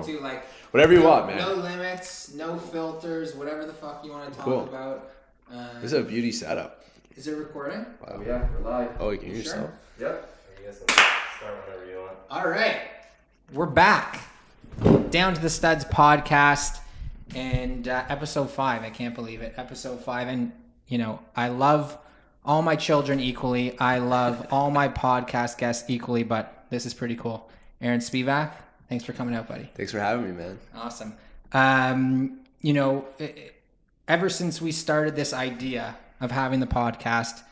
To like whatever you want, man. No limits, no filters, whatever the fuck you want to talk about. This is a beauty setup. Is it recording? Wow. Oh, yeah, we're live. Oh, you can hear yourself. Yep. You guys can start whenever you want. All right, we're back. Down to the Studs podcast and episode 5. I can't believe it. Episode 5, and you know I love all my children equally. I love all my podcast guests equally, but this is pretty cool. Aaron Spivak. Thanks for coming out, buddy. Thanks for having me, man. Awesome. You know, ever since we started this idea of having the podcast,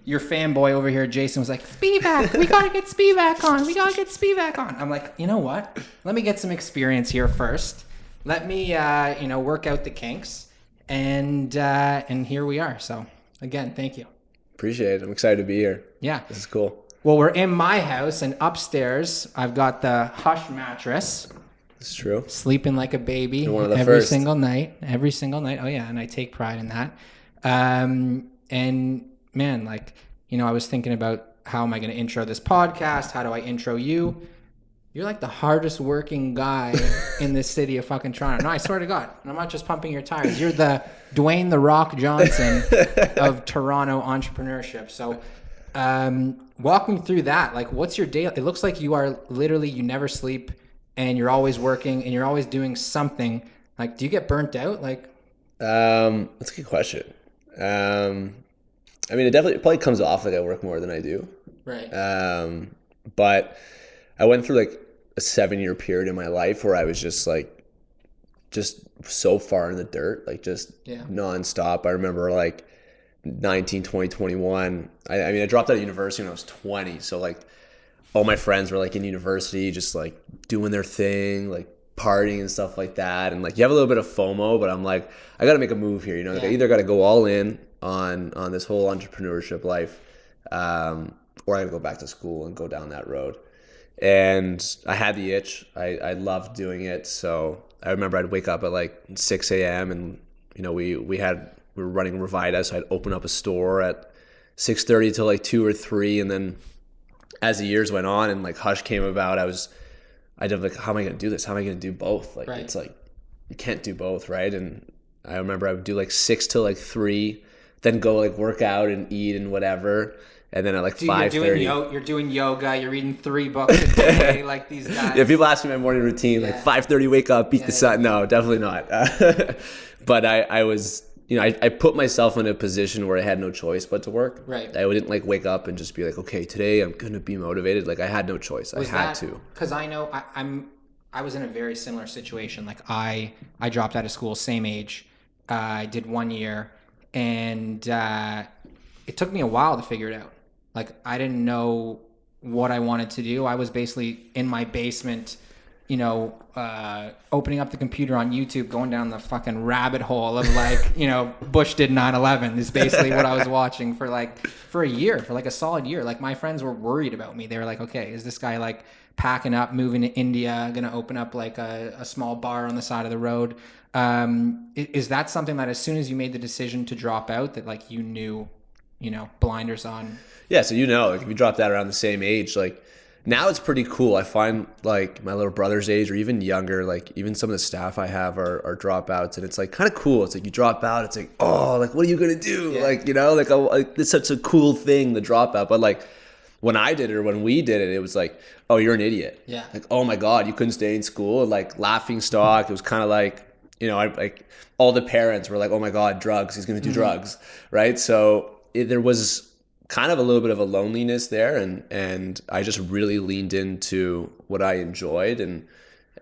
your fanboy over here, Jason, was like, Spivak, we got to get Spivak on. We got to get Spivak on. I'm like, you know what? Let me get some experience here first. Let me, work out the kinks. And here we are. So, again, thank you. Appreciate it. I'm excited to be here. Yeah. This is cool. Well, we're in my house, and upstairs, I've got the Hush mattress. It's true. Sleeping like a baby You're one of the every first. single night. Every single night. Oh, yeah, and I take pride in that. And, man, like, you know, I was thinking about how am I going to intro this podcast? How do I intro you? You're like the hardest working guy in this city of fucking Toronto. No, I swear to God. And I'm not just pumping your tires. You're the Dwayne "The Rock" Johnson of Toronto entrepreneurship. So, walk me through that. Like, what's your day? It looks like you are literally, you never sleep and you're always working and you're always doing something. Like, do you get burnt out? Like, that's a good question. I mean, it probably comes off like I work more than I do. right. But I went through like a 7-year period in my life where I was just so far in the dirt, like just nonstop. I remember like 19, 20, 21. I mean, I dropped out of university when I was 20. So like all my friends were like in university, just like doing their thing, like partying and stuff like that. And like, you have a little bit of FOMO, but I'm like, I got to make a move here. You know, like I either got to go all in on this whole entrepreneurship life, or I got to go back to school and go down that road. And I had the itch. I loved doing it. So I remember I'd wake up at like 6 a.m. and, you know, we were running Revita. So I'd open up a store at 6:30 till like 2 or 3. And then as the years went on and like Hush came about, I'd have like, how am I going to do this? How am I going to do both? Like, It's like, you can't do both. Right. And I remember I would do like 6 till like 3, then go like work out and eat and whatever. And then at like 5:30, you're doing yoga. You're reading 3 books a day, like these guys. Yeah, people ask me my morning routine, like 5:30, wake up, beat the sun. No, definitely not. But I was, you know, I put myself in a position where I had no choice but to work. Right. I wouldn't like wake up and just be like, okay, today I'm gonna be motivated. Like I had no choice. I had to. Because I know I was in a very similar situation. Like I dropped out of school, same age. I did 1 year, and it took me a while to figure it out. Like, I didn't know what I wanted to do. I was basically in my basement, you know, opening up the computer on YouTube, going down the fucking rabbit hole of like, you know, Bush did 9/11 is basically what I was watching for a year, for like a solid year. Like, my friends were worried about me. They were like, okay, is this guy like packing up, moving to India, going to open up like a small bar on the side of the road? Is that something that as soon as you made the decision to drop out that like you knew, you know, blinders on? Yeah, so you know, like if you drop that around the same age, like now it's pretty cool. I find like my little brother's age or even younger, like even some of the staff I have are dropouts, and it's like kind of cool. It's like you drop out, it's like, oh, like what are you gonna do? Yeah. Like, you know, like it's such a cool thing, the dropout. But like when I did it or when we did it, it was like, oh, you're an idiot. Yeah. Like, oh my God, you couldn't stay in school. And like laughing stock. It was kind of like, you know, like all the parents were like, oh my God, drugs. He's gonna do drugs, right? So there was kind of a little bit of a loneliness there, and I just really leaned into what I enjoyed, and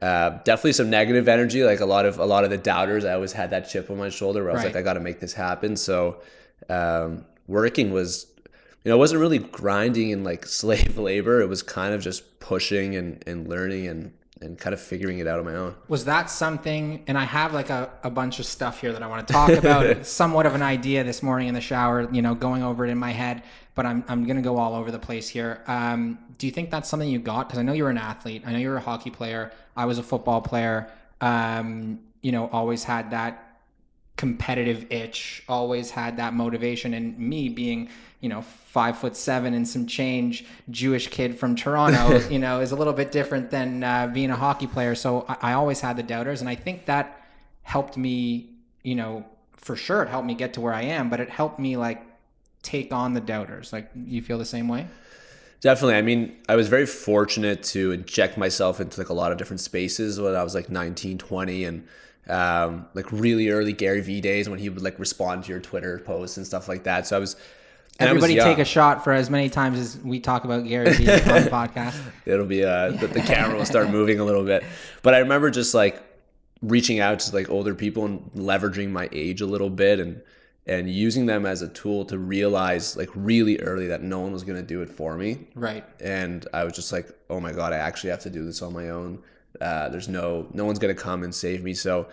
definitely some negative energy, like a lot of the doubters. I always had that chip on my shoulder where I was like, I got to make this happen. So working was, you know, it wasn't really grinding and like slave labor. It was kind of just pushing and learning and kind of figuring it out on my own. Was that something, and I have like a bunch of stuff here that I want to talk about, somewhat of an idea this morning in the shower, you know, going over it in my head, but I'm going to go all over the place here. Do you think that's something you got? Because I know you were an athlete. I know you were a hockey player. I was a football player. You know, always had that competitive itch, always had that motivation. And me being, 5'7" and some change Jewish kid from Toronto, is a little bit different than being a hockey player. So I always had the doubters. And I think that helped me, for sure it helped me get to where I am, but it helped me like take on the doubters. Like, you feel the same way? Definitely. I mean, I was very fortunate to inject myself into like a lot of different spaces when I was like 19, 20, and like really early Gary Vee days when he would like respond to your Twitter posts and stuff like that. So everybody take a shot for as many times as we talk about Gary Vee on the podcast. It'll be the camera will start moving a little bit. But I remember just like reaching out to like older people and leveraging my age a little bit and using them as a tool to realize like really early that no one was going to do it for me. Right. And I was just like, oh my God, I actually have to do this on my own. There's no one's going to come and save me. So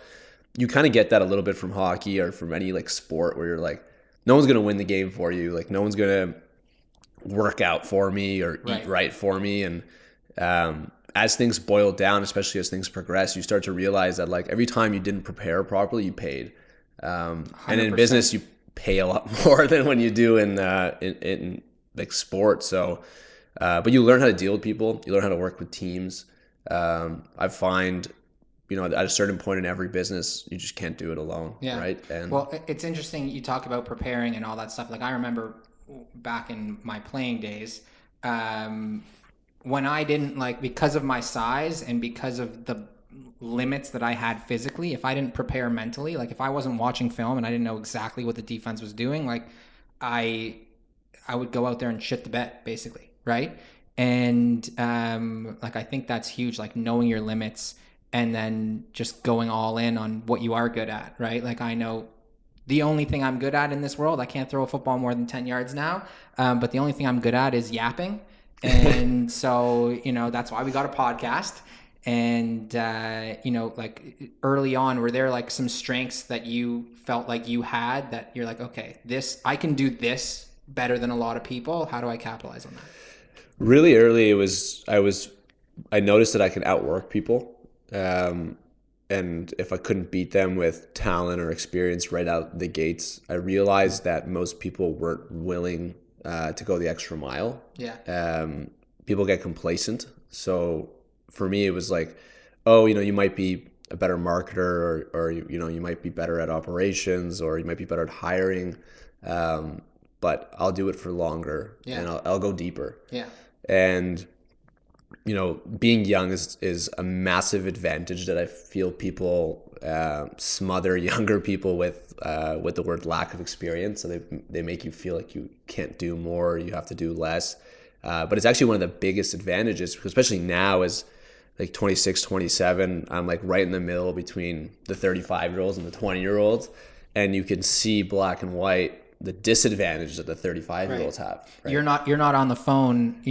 you kind of get that a little bit from hockey or from any like sport where you're like, no one's going to win the game for you. Like no one's going to work out for me or eat right for me. And as things boil down, especially as things progress, you start to realize that like every time you didn't prepare properly, you paid. And in business, you pay a lot more than when you do in like sports. So, but you learn how to deal with people. You learn how to work with teams. I find, at a certain point in every business, you just can't do it alone. Yeah. Right. And well, it's interesting. You talk about preparing and all that stuff. Like I remember back in my playing days, when I didn't because of my size and because of the limits that I had physically, if I didn't prepare mentally, like if I wasn't watching film and I didn't know exactly what the defense was doing, like I would go out there and shit the bed basically. Right. And I think that's huge, like knowing your limits and then just going all in on what you are good at, right? Like I know the only thing I'm good at in this world, I can't throw a football more than 10 yards now, but the only thing I'm good at is yapping. And so, that's why we got a podcast. And, like early on, were there like some strengths that you felt like you had that you're like, okay, I can do this better than a lot of people. How do I capitalize on that? Really early, I noticed that I could outwork people. And if I couldn't beat them with talent or experience right out the gates, I realized that most people weren't willing to go the extra mile. Yeah. People get complacent. So for me, it was like, oh, you might be a better marketer or you might be better at operations or you might be better at hiring. But I'll do it for longer and I'll go deeper. Yeah. And being young is a massive advantage that I feel people smother younger people with the word lack of experience. So they make you feel like you can't do more, you have to do less. But it's actually one of the biggest advantages, especially now as like 26, 27, I'm like right in the middle between the 35-year-olds and the 20-year-olds. And you can see black and white the disadvantage that the 35-year-olds have. Right? You're not on the phone,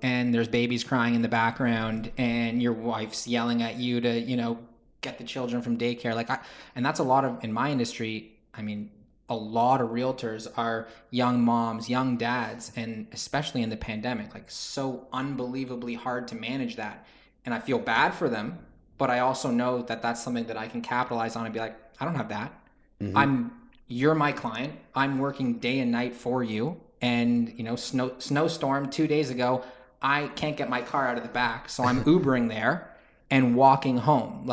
and there's babies crying in the background and your wife's yelling at you to, get the children from daycare. And that's a lot of, in my industry, I mean, a lot of realtors are young moms, young dads, and especially in the pandemic, like so unbelievably hard to manage that. And I feel bad for them, but I also know that that's something that I can capitalize on and be like, I don't have that. Mm-hmm. You're my client. I'm working day and night for you. And, snowstorm 2 days ago, I can't get my car out of the back. So I'm Ubering there and walking home.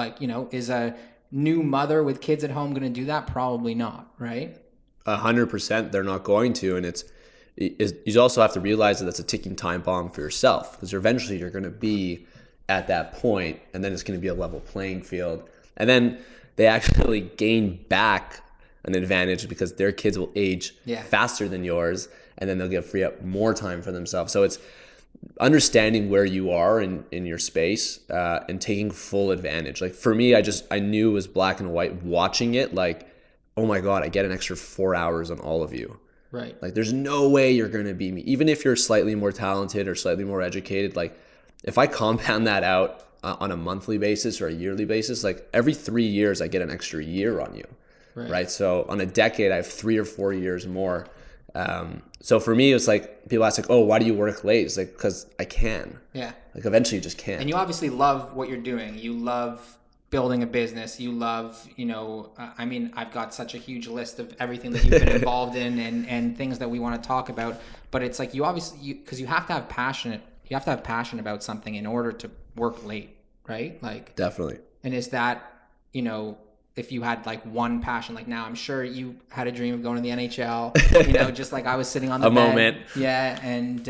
Is a new mother with kids at home going to do that? Probably not. Right. 100% they're not going to. And you also have to realize that that's a ticking time bomb for yourself, because eventually you're going to be at that point and then it's going to be a level playing field. And then they actually gain back an advantage because their kids will age faster than yours, and then they'll get free up more time for themselves. So it's understanding where you are in your space and taking full advantage. Like for me, I knew it was black and white watching it, like, oh my God, I get an extra 4 hours on all of you. Right. Like there's no way you're going to beat me. Even if you're slightly more talented or slightly more educated, like if I compound that out on a monthly basis or a yearly basis, like every 3 years I get an extra year on you. Right. So on a decade, I have 3 or 4 years more. So for me, it's like people ask like, oh, why do you work late? It's like, because I can. Yeah. Like eventually you just can. And you obviously love what you're doing. You love building a business. You love, I mean, I've got such a huge list of everything that you've been involved in and things that we want to talk about. But it's like you obviously, because you have to have passion about something in order to work late, right? Like Definitely. And is that, if you had like one passion, like now I'm sure you had a dream of going to the NHL, just like I was sitting on the bed. Moment. Yeah. And,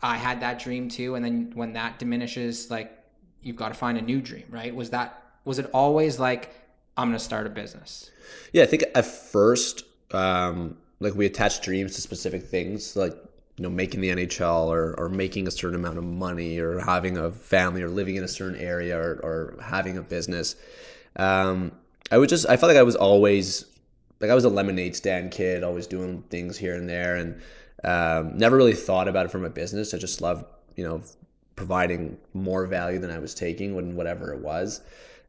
I had that dream too. And then when that diminishes, like you've got to find a new dream, right? Was it always like, I'm going to start a business? Yeah, I think at first, like we attached dreams to specific things, like, making the NHL or making a certain amount of money or having a family or living in a certain area or having a business. I felt like I was always, like I was a lemonade stand kid, always doing things here and there, and never really thought about it from a business. I just loved, providing more value than I was taking when whatever it was.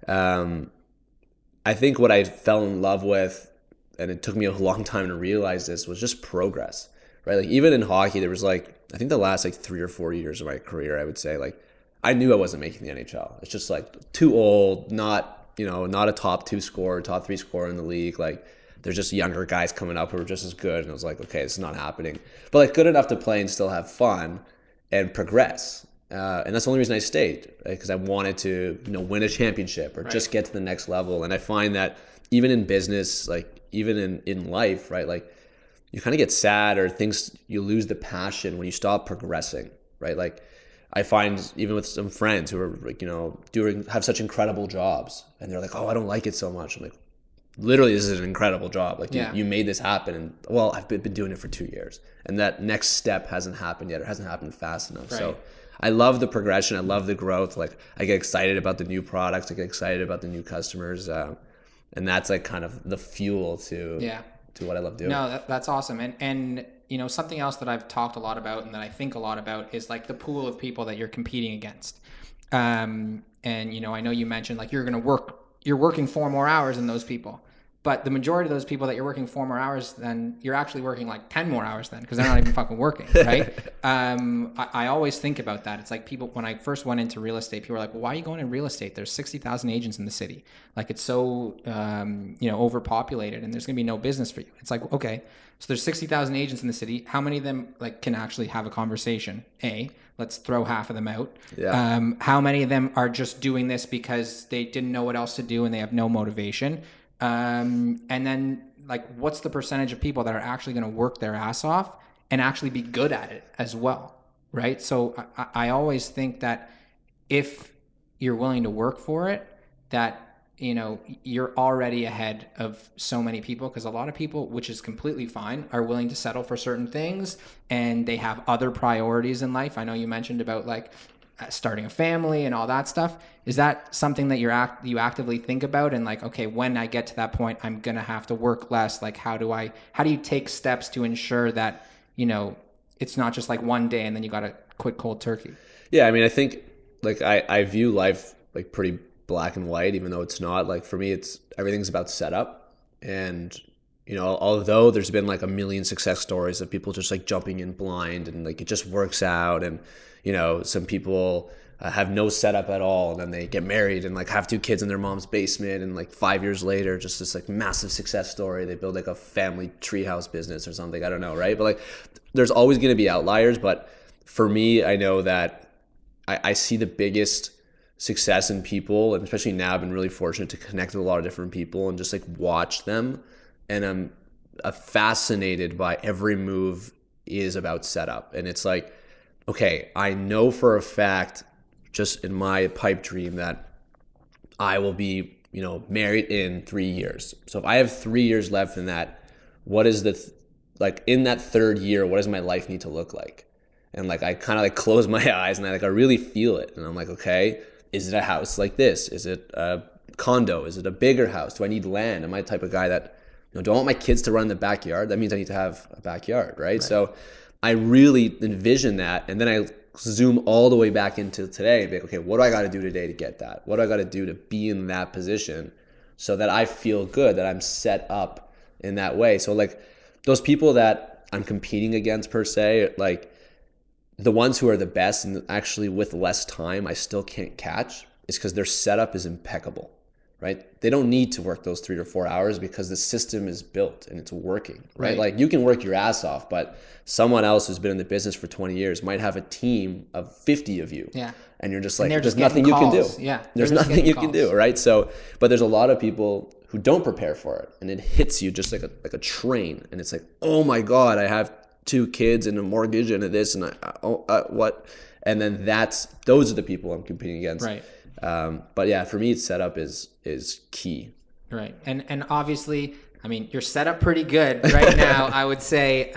I think what I fell in love with, and it took me a long time to realize this, was just progress, right? Like even in hockey, there was like, I think the last like 3 or 4 years of my career, I would say, like I knew I wasn't making the NHL. It's just like too old, not a top 2 scorer, top 3 scorer in the league. Like there's just younger guys coming up who are just as good. And I was like, okay, this is not happening. But like good enough to play and still have fun and progress. And that's the only reason I stayed, because I wanted to, win a championship or just get to the next level. And I find that even in business, like even in life, right? Like you kind of get sad or you lose the passion when you stop progressing, right? Like I find even with some friends who are like, have such incredible jobs and they're like, oh, I don't like it so much. I'm like, literally, this is an incredible job. Like you made this happen. And well, I've been doing it for 2 years and that next step hasn't happened yet. It hasn't happened fast enough. Right. So I love the progression. I love the growth. Like I get excited about the new products. I get excited about the new customers. And that's like kind of the fuel to what I love doing. No, that's awesome. And something else that I've talked a lot about and that I think a lot about is like the pool of people that you're competing against. And I know you mentioned like you're working 4 more hours than those people. But the majority of those people that you're working 4 more hours than, you're actually working like 10 more hours then, because they're not even fucking working, right? I always think about that. It's like people, when I first went into real estate, people were like, well, why are you going in real estate? There's 60,000 agents in the city. Like it's so, overpopulated and there's going to be no business for you. It's like, okay, so there's 60,000 agents in the city. How many of them like can actually have a conversation? Let's throw half of them out. Yeah. How many of them are just doing this because they didn't know what else to do and they have no motivation? And then like, what's the percentage of people that are actually going to work their ass off and actually be good at it as well? Right. So I always think that if you're willing to work for it, that, you're already ahead of so many people, because a lot of people, which is completely fine, are willing to settle for certain things and they have other priorities in life. I know you mentioned about like starting a family and all that stuff. Is that something that you actively think about and like, okay, when I get to that point, I'm going to have to work less. Like, how do you take steps to ensure that, it's not just like one day and then you got to quit cold turkey? Yeah. I mean, I think like I view life like pretty black and white, even though it's not. Like for me, everything's about setup. And, although there's been like a million success stories of people just like jumping in blind and like it just works out. And, some people have no setup at all. And then they get married and like have 2 kids in their mom's basement. And like 5 years later, just this like massive success story. They build like a family treehouse business or something. I don't know. Right. But like, there's always going to be outliers. But for me, I know that I see the biggest success in people, and especially now I've been really fortunate to connect with a lot of different people and just like watch them. And I'm fascinated by every move is about setup. And it's like, okay, I know for a fact, just in my pipe dream, that I will be, married in 3 years. So if I have 3 years left in that, what is like in that 3rd year, what does my life need to look like? And like, I kind of like close my eyes and I really feel it. And I'm like, okay, is it a house like this? Is it a condo? Is it a bigger house? Do I need land? Am I the type of guy that, do I want my kids to run in the backyard? That means I need to have a backyard, right? So I really envision that. And then I zoom all the way back into today and be like, okay, what do I got to do today to get that? What do I got to do to be in that position so that I feel good, that I'm set up in that way? So like those people that I'm competing against per se, like the ones who are the best and actually with less time I still can't catch, is because their setup is impeccable, right? They don't need to work those 3 or 4 hours because the system is built and it's working, right? Like you can work your ass off, but someone else who's been in the business for 20 years might have a team of 50 of you. Yeah. And you're just like, there's nothing you can do. Yeah. There's nothing you can do, right? So, but there's a lot of people who don't prepare for it, and it hits you just like a train, and it's like, oh my God, I have 2 kids and a mortgage and a this and what? And then those are the people I'm competing against. Right. But yeah, for me, setup is key. Right. And obviously, I mean, you're set up pretty good right now, I would say,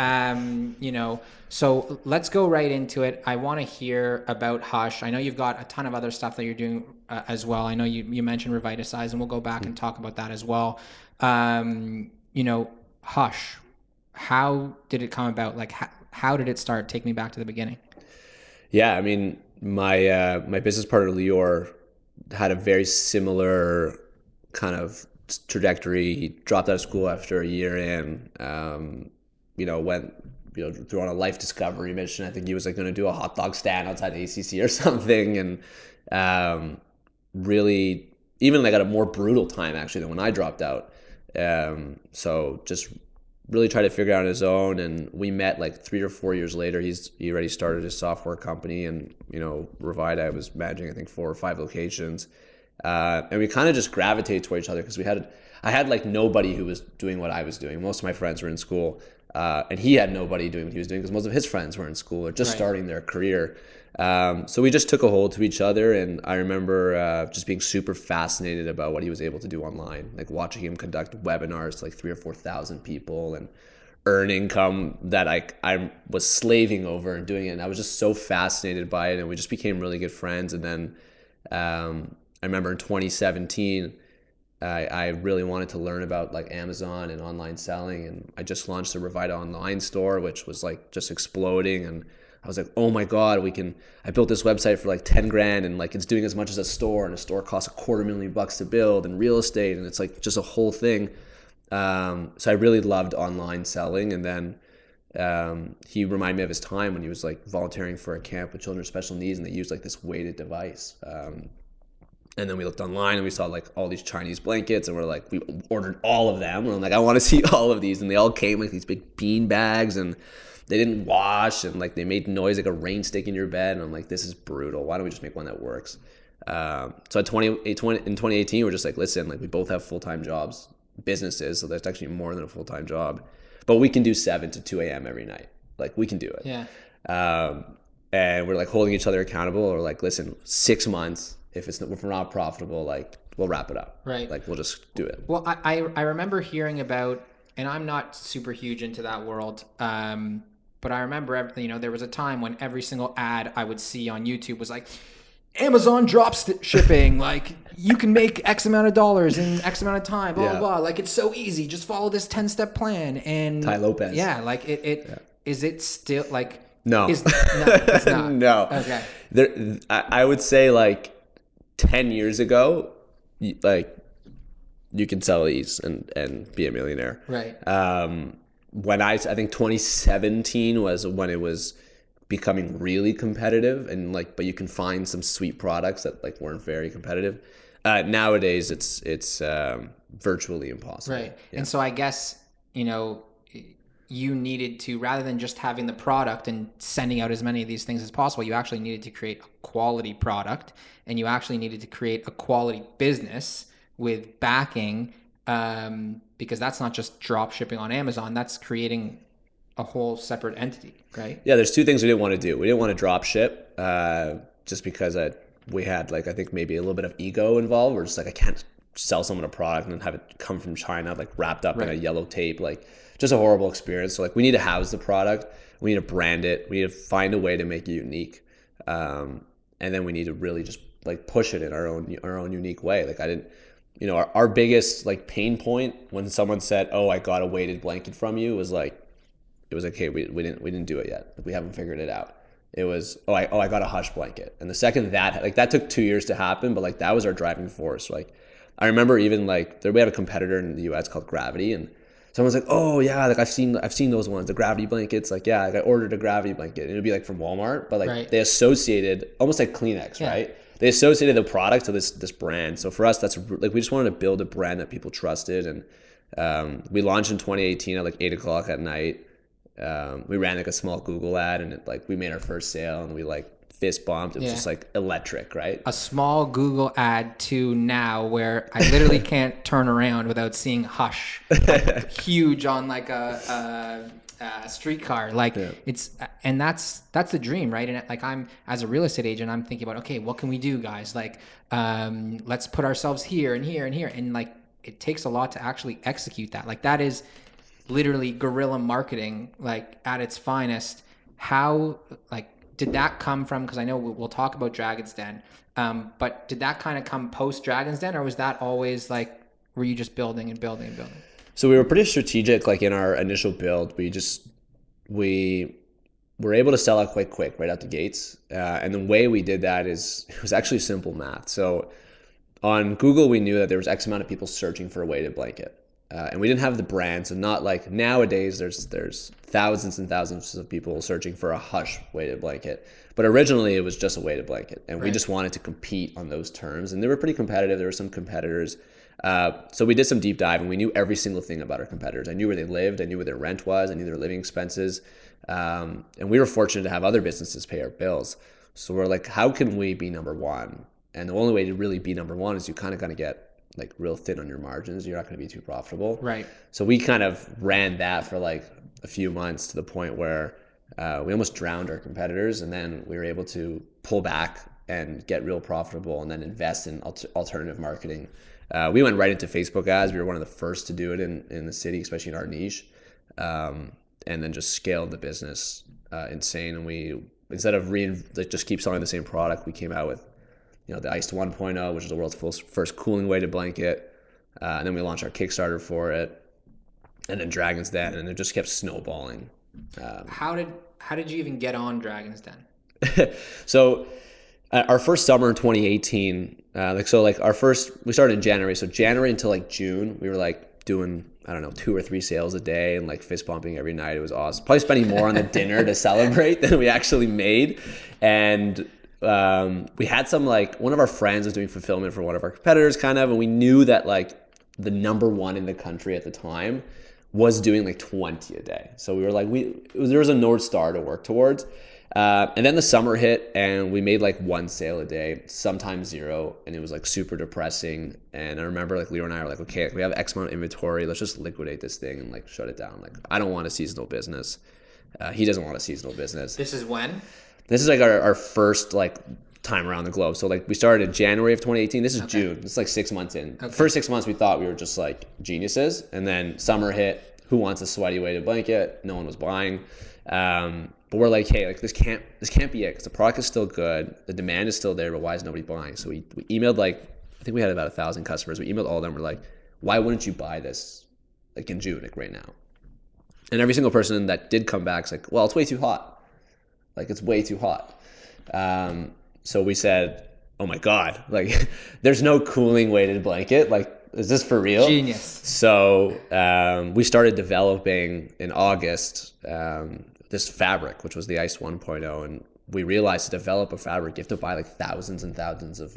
so let's go right into it. I want to hear about Hush. I know you've got a ton of other stuff that you're doing as well. I know you mentioned Revitasize, and we'll go back and talk about that as well. Hush, how did it come about? Like, how did it start? Take me back to the beginning. Yeah, I mean, my business partner, Lior, had a very similar kind of trajectory. He dropped out of school after a year in, went, through on a life discovery mission. I think he was like going to do a hot dog stand outside ACC or something. And really, even like at a more brutal time actually than when I dropped out. So just really tried to figure out on his own. And we met like 3 or 4 years later. He already started his software company, and, Revita, I was managing, I think 4 or 5 locations. And we kind of just gravitated toward each other because I had like nobody who was doing what I was doing. Most of my friends were in school, and he had nobody doing what he was doing because most of his friends were in school or just starting their career. So we just took a hold to each other, and I remember just being super fascinated about what he was able to do online, like watching him conduct webinars to like 3,000 or 4,000 people and earn income that I was slaving over and doing it. And I was just so fascinated by it, and we just became really good friends. And then I remember in 2017, I really wanted to learn about like Amazon and online selling, and I just launched the Revita online store, which was like just exploding. And I was like, oh my God, I built this website for like 10 grand, and like it's doing as much as a store, and a store costs $250,000 to build, and real estate, and it's like just a whole thing. So I really loved online selling. And then he reminded me of his time when he was like volunteering for a camp with children with special needs, and they used like this weighted device. And then we looked online and we saw like all these Chinese blankets, and we ordered all of them. And I'm like, I want to see all of these. And they all came like these big bean bags, and they didn't wash, and like they made noise like a rain stick in your bed. And I'm like, this is brutal. Why don't we just make one that works? So in 2018, we're just like, listen, like we both have full-time jobs, businesses. So that's actually more than a full-time job, but we can do 7 to 2 a.m. every night. Like we can do it. Yeah. And we're like holding each other accountable. Or like, listen, 6 months. If we're not profitable, like we'll wrap it up. Right. Like we'll just do it. Well, I remember hearing about, and I'm not super huge into that world, but I remember, there was a time when every single ad I would see on YouTube was like, Amazon drops shipping, like you can make X amount of dollars in X amount of time, blah, blah, blah. Like it's so easy. Just follow this 10-step plan. And Ty Lopez. Yeah. Like is it still like, no, no, it's not. No. Okay. I would say like 10 years ago, like you can sell these and be a millionaire. Right. When I think 2017 was when it was becoming really competitive, and like, but you can find some sweet products that like weren't very competitive. Nowadays it's virtually impossible. Right. Yeah. And so I guess, you needed to, rather than just having the product and sending out as many of these things as possible, you actually needed to create a quality product, and you actually needed to create a quality business with backing, because that's not just drop shipping on Amazon, that's creating a whole separate entity, right? Yeah, there's 2 things we didn't want to do. We didn't want to drop ship just because we had like, I think maybe a little bit of ego involved. We're just like, I can't sell someone a product and then have it come from China, like wrapped up in a yellow tape, like just a horrible experience. So like we need to house the product, we need to brand it, we need to find a way to make it unique, and then we need to really just like push it in our own unique way. Like I didn't, our biggest like pain point when someone said, "Oh, I got a weighted blanket from you," was like, it was like, hey, we didn't do it yet. Like, we haven't figured it out. It was, I got a Hush blanket, and the second that took 2 years to happen, but like that was our driving force. Like I remember even like we have a competitor in the US called Gravity, and someone's like, oh yeah, like I've seen those ones, the Gravity blankets. Like, yeah, like I ordered a Gravity blanket, and it'd be like from Walmart, but like they associated almost like Kleenex, right? they associated the product to this brand. So for us, that's like, we just wanted to build a brand that people trusted. And we launched in 2018 at like 8:00 at night. We ran like a small Google ad, and we made our first sale, and we like fist bumped. It was just like electric, right? A small Google ad to now where I literally can't turn around without seeing Hush like, huge on like a streetcar. Like it's, and that's the dream, right? And like I'm, as a real estate agent, I'm thinking about, okay, what can we do, guys? Like, let's put ourselves here and here and here. And like, it takes a lot to actually execute that. Like that is literally guerrilla marketing, like at its finest. How, like, did that come from, because I know we'll talk about Dragon's Den, but did that kind of come post Dragon's Den, or was that always like, were you just building and building and building? So we were pretty strategic, like in our initial build. We were able to sell out quite quick right out the gates. And the way we did that is, it was actually simple math. So on Google, we knew that there was X amount of people searching for a weighted blanket. And we didn't have the brand. So not like nowadays, there's thousands and thousands of people searching for a Hush weighted blanket. But originally it was just a weighted blanket. And we just wanted to compete on those terms. And they were pretty competitive. There were some competitors. So we did some deep dive, and we knew every single thing about our competitors. I knew where they lived. I knew where their rent was. I knew their living expenses. And we were fortunate to have other businesses pay our bills. So we're like, how can we be number one? And the only way to really be number one is you kind of got to get like real thin on your margins. You're not going to be too profitable. Right. So we kind of ran that for like a few months, to the point where we almost drowned our competitors. And then we were able to pull back and get real profitable, and then invest in alternative marketing. We went right into Facebook ads. We were one of the first to do it in the city, especially in our niche. And then just scaled the business insane. And we, instead of just keep selling the same product, we came out with, the Iced 1.0, which is the world's first cooling weighted blanket. And then we launched our Kickstarter for it, and then Dragon's Den, and it just kept snowballing. How did you even get on Dragon's Den? So our first summer in 2018, we started in January. So January until like June, we were like doing, I don't know, 2 or 3 sales a day and like fist bumping every night. It was awesome. Probably spending more on the dinner to celebrate than we actually made. And we had some, like, one of our friends was doing fulfillment for one of our competitors kind of, and we knew that like the number one in the country at the time was doing like 20 a day. So we were like, there was a North Star to work towards. And then the summer hit, and we made like 1 sale a day, sometimes 0. And it was like super depressing. And I remember like Leo and I were like, okay, we have X amount of inventory. Let's just liquidate this thing and like shut it down. Like, I don't want a seasonal business. He doesn't want a seasonal business. This is when? This is like our first like time around the globe. So like we started in January of 2018. This is June. It's like 6 months in. Okay. First 6 months we thought we were just like geniuses, and then summer hit. Who wants a sweaty weighted blanket? No one was buying. But we're like, hey, like this can't be it, because the product is still good, the demand is still there, but why is nobody buying? So we emailed, like, I think we had about 1,000 customers. We emailed all of them. We're like, why wouldn't you buy this like in June, like right now? And every single person that did come back is like, well, it's way too hot. Like, it's way too hot. So we said, oh my God, like there's no cooling weighted blanket. Like, is this for real? Genius. So we started developing in August this fabric, which was the Ice 1.0. And we realized to develop a fabric, you have to buy like thousands and thousands of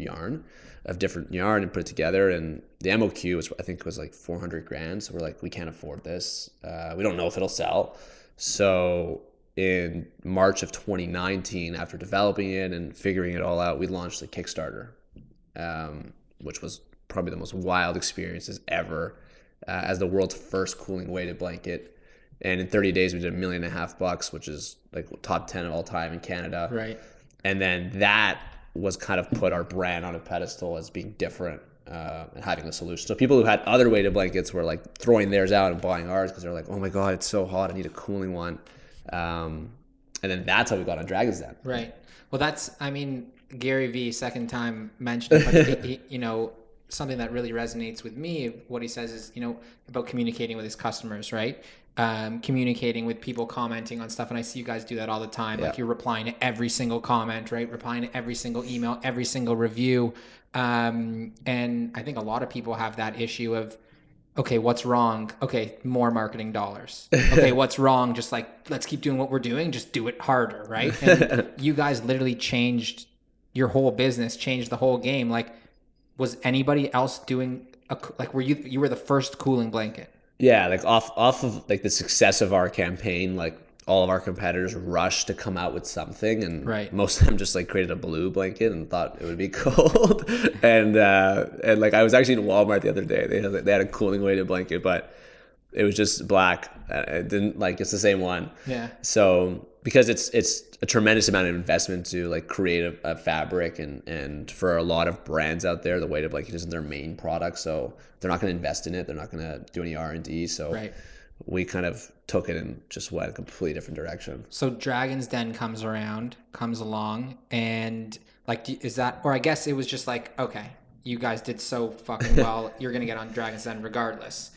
different yarn and put it together. And the MOQ was, I think, was like 400 grand. So we're like, we can't afford this. We don't know if it'll sell. So in March of 2019, after developing it and figuring it all out, we launched the Kickstarter, which was probably the most wild experiences ever, as the world's first cooling weighted blanket. And in 30 days, we did $1.5 million, which is like top 10 of all time in Canada. Right. And then that was kind of put our brand on a pedestal as being different and having a solution. So people who had other weighted blankets were like throwing theirs out and buying ours because they're like, oh my God, it's so hot, I need a cooling one. And then that's how we got on Dragon's Den. Right. Well, that's, I mean, Gary Vee, second time mentioned, but he, something that really resonates with me, what he says is, about communicating with his customers, right? Communicating with people, commenting on stuff. And I see you guys do that all the time. Yeah. Like, you're replying to every single comment, right? Replying to every single email, every single review. And I think a lot of people have that issue of, okay, what's wrong? Okay, more marketing dollars. Okay, what's wrong? Just like, let's keep doing what we're doing. Just do it harder, right? And you guys literally changed, your whole business, changed the whole game. Like, was anybody else doing were you were the first cooling blanket? Yeah, like off of like the success of our campaign, like all of our competitors rushed to come out with something, and Right. most of them just like created a blue blanket and thought it would be cold. and like I was actually in Walmart the other day. They had a cooling weighted blanket, but it was just black. It didn't like it's the same one. Yeah. So because it's a tremendous amount of investment to like create a fabric, and for a lot of brands out there, the weighted blanket isn't their main product, so they're not going to invest in it. They're not going to do any R&D. So Right. we kind of took it and just went a completely different direction. So Dragon's Den comes along, and like, is that, or I guess it was just like, okay, you guys did so fucking well, you're gonna get on Dragon's Den regardless.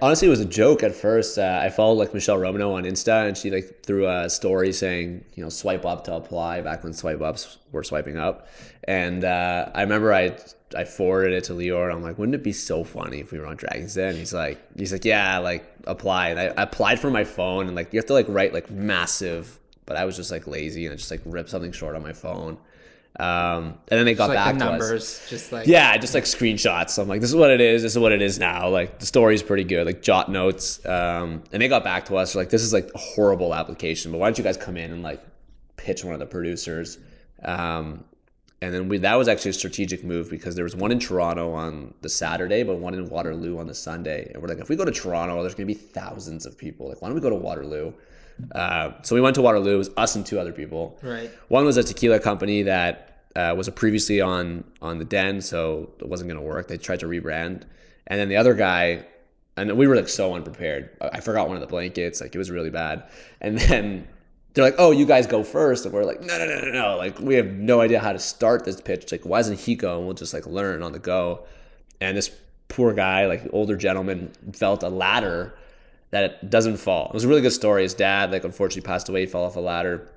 Honestly, it was a joke at first. I followed like Michelle Romano on Insta, and she like threw a story saying, swipe up to apply, back when swipe ups were swiping up. And I remember I forwarded it to Lior, and I'm like, wouldn't it be so funny if we were on Dragon's Den? He's like, yeah, like apply. And I applied from my phone, and like you have to like write like massive, but I was just like lazy, and I just like ripped something short on my phone. And then they got Just, like, back the to numbers, us. just like Just like screenshots. So I'm like, this is what it is. This is what it is now. Like the story's pretty good. Like jot notes. And they got back to us. They're like, this is like a horrible application, but why don't you guys come in and like pitch one of the producers? And then that was actually a strategic move, because there was one in Toronto on the Saturday, but one in Waterloo on the Sunday. And we're like, if we go to Toronto, there's going to be thousands of people. Like, why don't we go to Waterloo? So we went to Waterloo. It was us and two other people. Right. One was a tequila company that was previously on the Den, so it wasn't going to work. They tried to rebrand. And then the other guy, and we were like so unprepared. I forgot one of the blankets. Like, it was really bad. And then they're like, oh, you guys go first. And we're like, no. Like, we have no idea how to start this pitch. Like, why doesn't he go? And we'll just like learn on the go. And this poor guy, like older gentleman, felt a ladder that it doesn't fall. It was a really good story. His dad, like, unfortunately passed away. He fell off a ladder.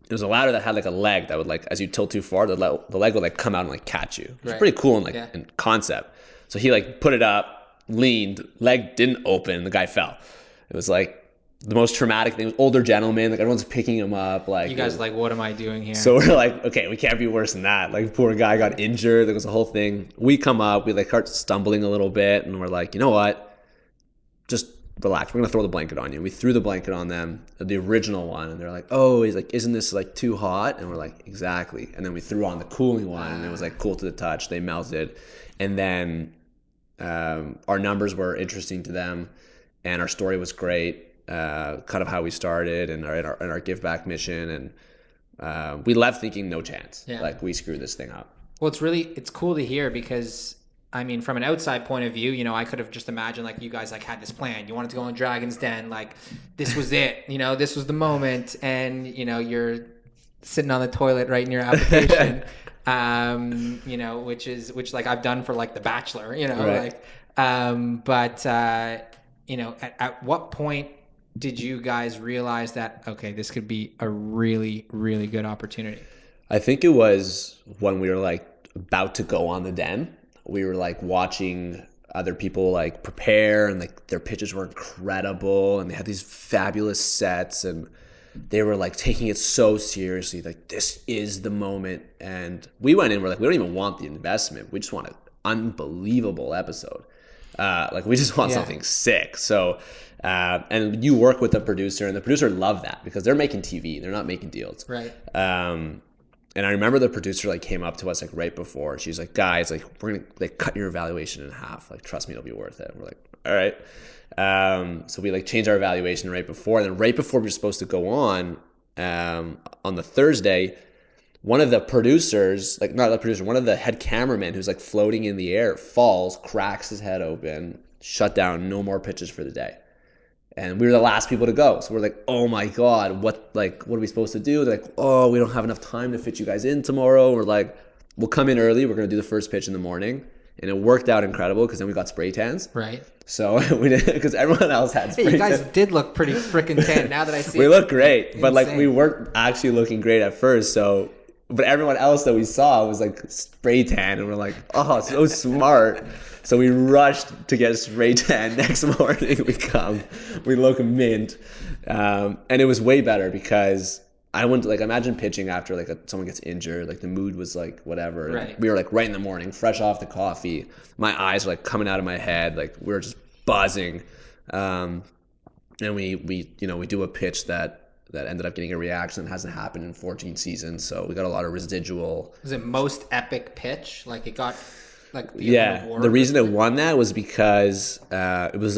It was a ladder that had like a leg that would, like, as you tilt too far, the leg would like come out and like catch you. It was pretty cool in concept. So he like put it up, leaned, leg didn't open, the guy fell. It was like the most traumatic thing. It was older gentleman, like everyone's picking him up. Like, you guys are like, what am I doing here? So we're like, okay, we can't be worse than that. Like, poor guy got injured. There was a whole thing. We come up, we like start stumbling a little bit, and we're like, you know what? Just relax. We're gonna throw the blanket on you. We threw the blanket on them, the original one, and they're like, oh, he's like, isn't this like too hot? And we're like, exactly. And then we threw on the cooling one, and it was like cool to the touch. They melted, and then our numbers were interesting to them, and our story was great. Kind of how we started, and our give back mission, and we left thinking no chance. Like, we screwed this thing up. Well, it's cool to hear, because I mean, from an outside point of view, I could have just imagined like you guys like had this plan. You wanted to go on Dragon's Den, like this was it. This was the moment, and you're sitting on the toilet writing your application. Which like I've done for like The Bachelor. Right. At what point did you guys realize that, okay, this could be a really, really good opportunity? I think it was when we were like about to go on the Den. We were like watching other people like prepare, and like their pitches were incredible, and they had these fabulous sets, and they were like taking it so seriously. Like, this is the moment. And we went in, we're like, we don't even want the investment. We just want an unbelievable episode. Like, we just want something sick. So, and you work with the producer, and the producer loved that, because they're making TV. They're not making deals. Right. And I remember the producer like came up to us like right before. She's like, guys, like, we're gonna like cut your evaluation in half. Like, trust me, it'll be worth it. And we're like, all right. So we like changed our evaluation right before. And then right before we were supposed to go on the Thursday, one of the producers, like not the producer, one of the head cameramen who's like floating in the air falls, cracks his head open, shut down, no more pitches for the day. And we were the last people to go. So we're like, oh my God, what are we supposed to do? They're like, oh, we don't have enough time to fit you guys in tomorrow. We're like, we'll come in early. We're going to do the first pitch in the morning. And it worked out incredible, because then we got spray tans. Right. So we did, because everyone else had spray tans. You guys tan. did look pretty freaking tan now that I see we it. look great, Insane. but like we weren't actually looking great at first. So, but everyone else that we saw was like spray tan, and we're like, oh, so smart. So we rushed to get a spray tan. Next morning we look mint. And it was way better, because I wouldn't like imagine pitching after like someone gets injured. Like the mood was like whatever. Right. We were like right in the morning, fresh off the coffee. My eyes were like coming out of my head. Like we were just buzzing. And we do a pitch that ended up getting a reaction that hasn't happened in 14 seasons. So we got a lot of residual. Was it most epic pitch? Like it got like the award? The reason it won that was because it was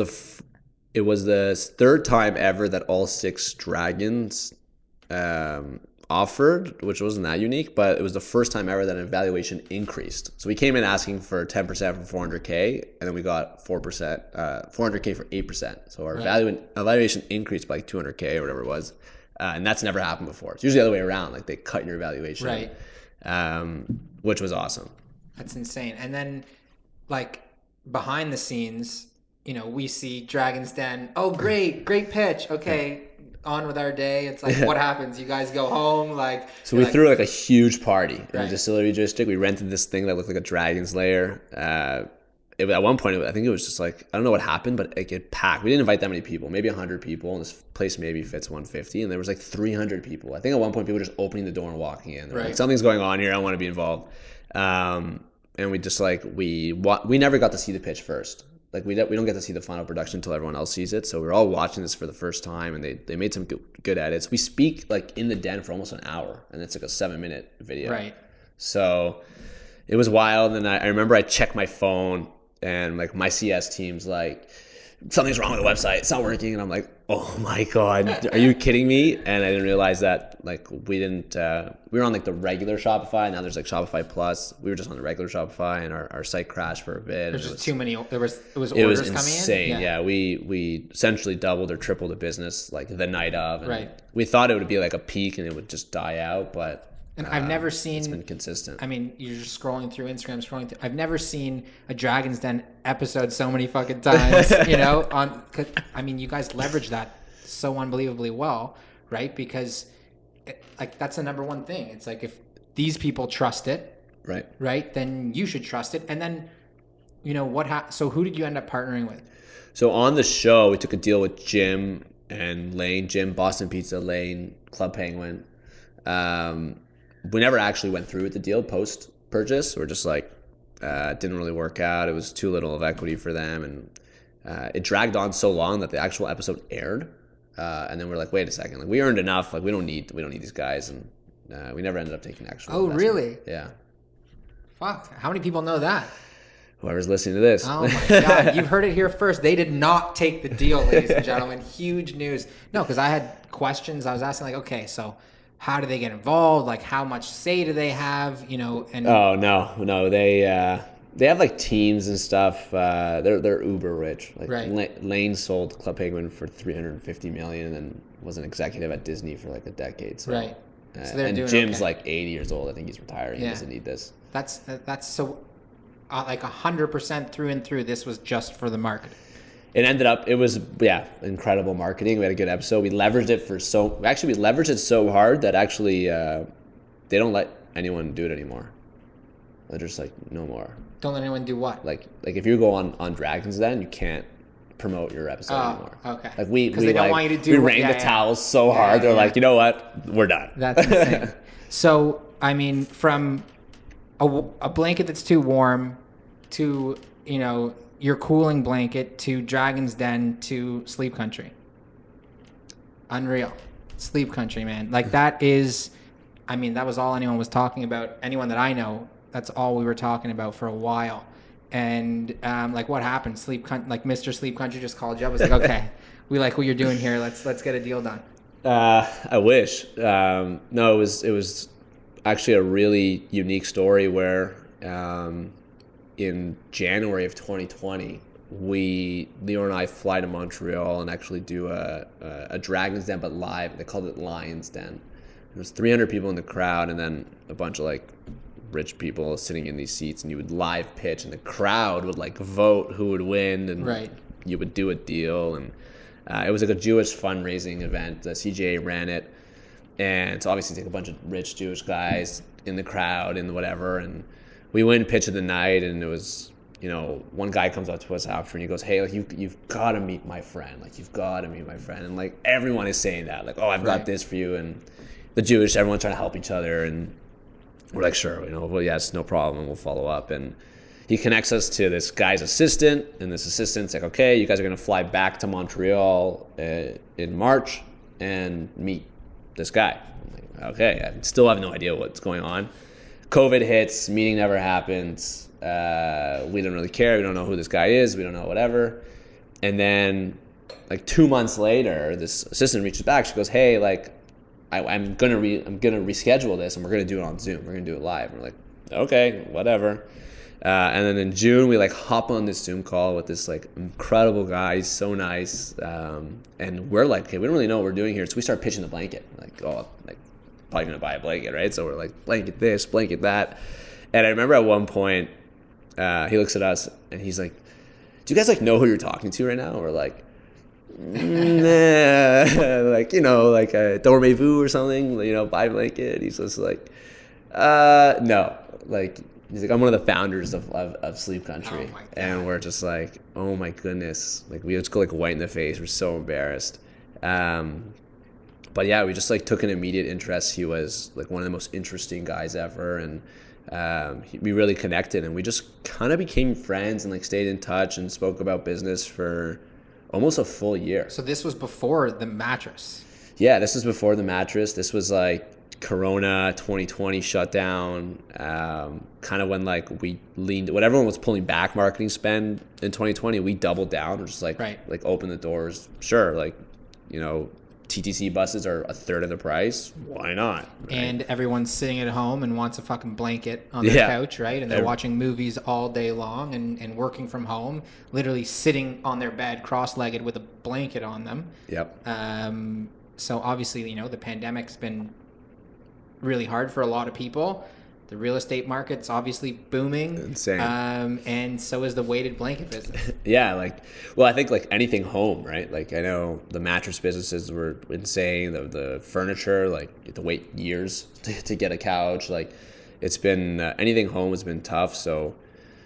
the third time ever that all 6 dragons offered, which wasn't that unique, but it was the first time ever that an evaluation increased. So we came in asking for 10% for 400K, and then we got 4%, 400K for 8%. So our evaluation increased by like 200K or whatever it was. And that's never happened before. It's usually the other way around. Like they cut your evaluation, which was awesome. That's insane. And then like behind the scenes, we see Dragon's Den. Oh, great pitch. Okay. On with our day. It's like, what happens? You guys go home, like. So we threw like a huge party in the distillery district. We rented this thing that looked like a dragon's lair. At one point, I think it was just like, I don't know what happened, but it get packed. We didn't invite that many people, maybe 100 people, and this place maybe fits 150, and there was like 300 people. I think at one point people were just opening the door and walking in. Like, something's going on here. I want to be involved. And we just like we never got to see the pitch first. Like we don't get to see the final production until everyone else sees it. So we're all watching this for the first time, and they made some good edits. We speak like in the den for almost an hour, and it's like a 7-minute video. Right. So it was wild. And I remember I checked my phone, and like my CS team's like, something's wrong with the website. It's not working. And I'm like, oh my God, are you kidding me? And I didn't realize that like we were on like the regular Shopify. Now there's like Shopify Plus. We were just on the regular Shopify, and our site crashed for a bit. There's just too many. It was orders coming in. Insane. Yeah. We essentially doubled or tripled the business like the night of. And we thought it would be like a peak and it would just die out, but. And I've never seen. It's been consistent. I mean, you're just scrolling through Instagram, I've never seen a Dragon's Den episode so many fucking times. You guys leverage that so unbelievably well, right? Because, that's the number one thing. It's like if these people trust it, right, then you should trust it. And then, so who did you end up partnering with? So on the show, we took a deal with Jim and Lane. Jim, Boston Pizza, Lane, Club Penguin. We never actually went through with the deal post-purchase. We're just like, it didn't really work out. It was too little of equity for them. And it dragged on so long that the actual episode aired. And then we're like, wait a second. Like, we earned enough. Like, we don't need these guys. And we never ended up taking actual investment. Really? Yeah. Fuck. How many people know that? Whoever's listening to this. Oh, my God. You've heard it here first. They did not take the deal, ladies and gentlemen. Huge news. No, because I had questions. I was asking, like, okay, so how do they get involved? Like, how much say do they have? And oh no, they have like teams and stuff. They're uber rich. Like Lane sold Club Penguin for $350 million and was an executive at Disney for like a decade. So, so they're and doing Jim's okay. like 80 years old. I think he's retiring. He doesn't need this. That's so like 100% through and through. This was just for the market. It was incredible marketing. We had a good episode. We leveraged it so hard that actually they don't let anyone do it anymore. They're just like, no more. Don't let anyone do what? Like if you go on Dragon's Den, you can't promote your episode anymore. Okay. Like we don't want you to do. We rained the towels so hard. They're like, you know what? We're done. That's insane. So I mean, from a blanket that's too warm to your cooling blanket to Dragon's Den to Sleep Country. Unreal. Sleep Country, man. Like that was all anyone was talking about. Anyone that I know, that's all we were talking about for a while. And like what happened? Mr. Sleep Country just called you up. Was like, okay, we like what you're doing here. Let's get a deal done. I wish. No, it was actually a really unique story where in January of 2020, Leo and I fly to Montreal and actually do a Dragon's Den, but live. They called it Lion's Den. There was 300 people in the crowd, and then a bunch of like rich people sitting in these seats, and you would live pitch, and the crowd would like vote who would win, and you would do a deal. And it was like a Jewish fundraising event. The CJA ran it, and so obviously it's like a bunch of rich Jewish guys in the crowd and whatever, and we win pitch of the night, and it was, one guy comes up to us after and he goes, hey, like you've got to meet my friend. Like you've got to meet my friend. And like everyone is saying that, like, oh, I've got this for you. And the Jewish, everyone's trying to help each other, and we're like, sure, well, yes, no problem, we'll follow up. And he connects us to this guy's assistant, and this assistant's like, okay, you guys are going to fly back to Montreal in March and meet this guy. I'm like, okay, I still have no idea what's going on. COVID hits, meeting never happens. We don't really care. We don't know who this guy is. We don't know whatever. And then like 2 months later, this assistant reaches back. She goes, hey, like, I'm gonna reschedule this, and we're gonna do it on Zoom. We're gonna do it live. And we're like, okay, whatever. And then in June, we like hop on this Zoom call with this like incredible guy. He's so nice. And we're like, okay, we don't really know what we're doing here. So we start pitching the blanket. Like, oh, like probably gonna buy a blanket, right? So we're like, blanket this, blanket that. And I remember at one point, he looks at us and he's like, do you guys like know who you're talking to right now? Or like, nah, like, like a dormez-vous or something, buy a blanket. He's just like, no, like, he's like, I'm one of the founders of Sleep Country. Oh, and we're just like, oh my goodness. Like, we just go like white in the face. We're so embarrassed. But yeah, we just like took an immediate interest. He was like one of the most interesting guys ever. And we really connected, and we just kind of became friends and like stayed in touch and spoke about business for almost a full year. So this was before the mattress. Yeah, this was before the mattress. This was like Corona 2020 shutdown, kind of when like we leaned, when everyone was pulling back marketing spend in 2020, we doubled down. We're just like, like open the doors. Sure, like, TTC buses are a third of the price. Why not? Right? And everyone's sitting at home and wants a fucking blanket on their couch, right? And they're watching movies all day long and working from home, literally sitting on their bed cross-legged with a blanket on them. Yep. So obviously, the pandemic's been really hard for a lot of people. The real estate market's obviously booming. Insane. And so is the weighted blanket business. Yeah, I think like anything home, right? Like I know the mattress businesses were insane. The furniture, like you have to wait years to get a couch. Like it's been, anything home has been tough. So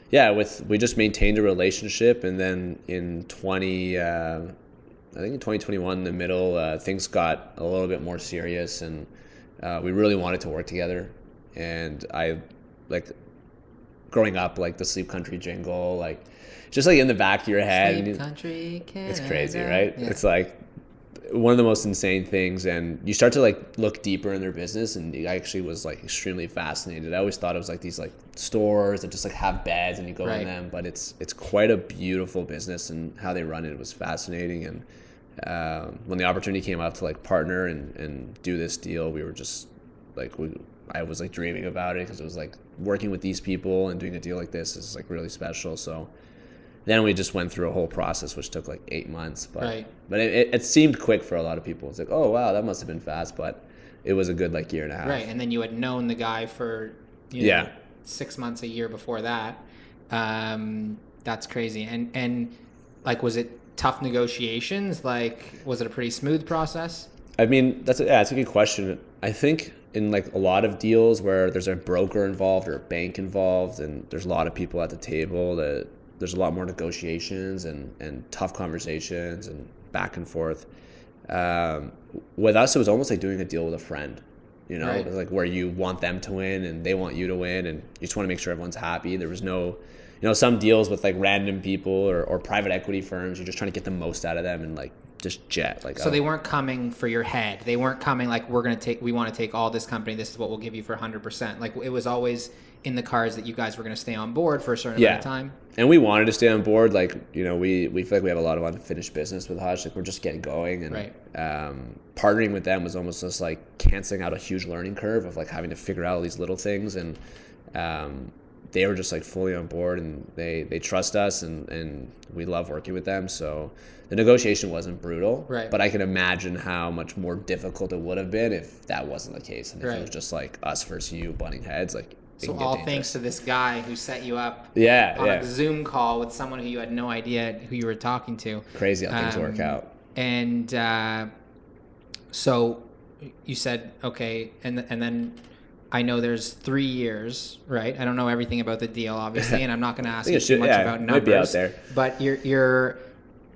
yeah, we just maintained a relationship. And then in 2021, in the middle, things got a little bit more serious, and we really wanted to work together. And I, like, growing up, like the Sleep Country jingle, like just like in the back of your head. Sleep Country, Canada. It's crazy, right? Yeah. It's like one of the most insane things, and you start to like look deeper in their business, and I actually was like extremely fascinated. I always thought it was like these like stores that just like have beds and you go in them, but it's quite a beautiful business, and how they run it was fascinating. And when the opportunity came up to like partner and do this deal, we were just like, I was like dreaming about it, because it was like working with these people and doing a deal like this is like really special. So then we just went through a whole process, which took like 8 months, but it seemed quick for a lot of people. It's like, oh wow, that must have been fast, but it was a good like year and a half. Right. And then you had known the guy for 6 months, a year before that. That's crazy. And like, was it tough negotiations? Like, was it a pretty smooth process? I mean, that's a good question. I think in like a lot of deals where there's a broker involved or a bank involved, and there's a lot of people at the table, that there's a lot more negotiations and tough conversations and back and forth. With us, it was almost like doing a deal with a friend, It was like where you want them to win and they want you to win, and you just want to make sure everyone's happy. There was no, some deals with like random people or private equity firms, you're just trying to get the most out of them and like just jet. Like, so they weren't coming for your head. They weren't coming like, we want to take all this company. This is what we'll give you for 100%. Like, it was always in the cards that you guys were going to stay on board for a certain amount of time. And we wanted to stay on board. Like, we feel like we have a lot of unfinished business with Hush. Like, we're just getting going, and partnering with them was almost just like canceling out a huge learning curve of like having to figure out all these little things. And they were just like fully on board, and they trust us, and we love working with them. So the negotiation wasn't brutal, but I can imagine how much more difficult it would have been if that wasn't the case, and if it was just like us versus you butting heads. Like, so all thanks to this guy who set you up on a Zoom call with someone who you had no idea who you were talking to. Crazy how things work out. And so you said, okay, and then I know there's 3 years, right? I don't know everything about the deal, obviously, and I'm not going to ask you too much about numbers. Might be out there. But you're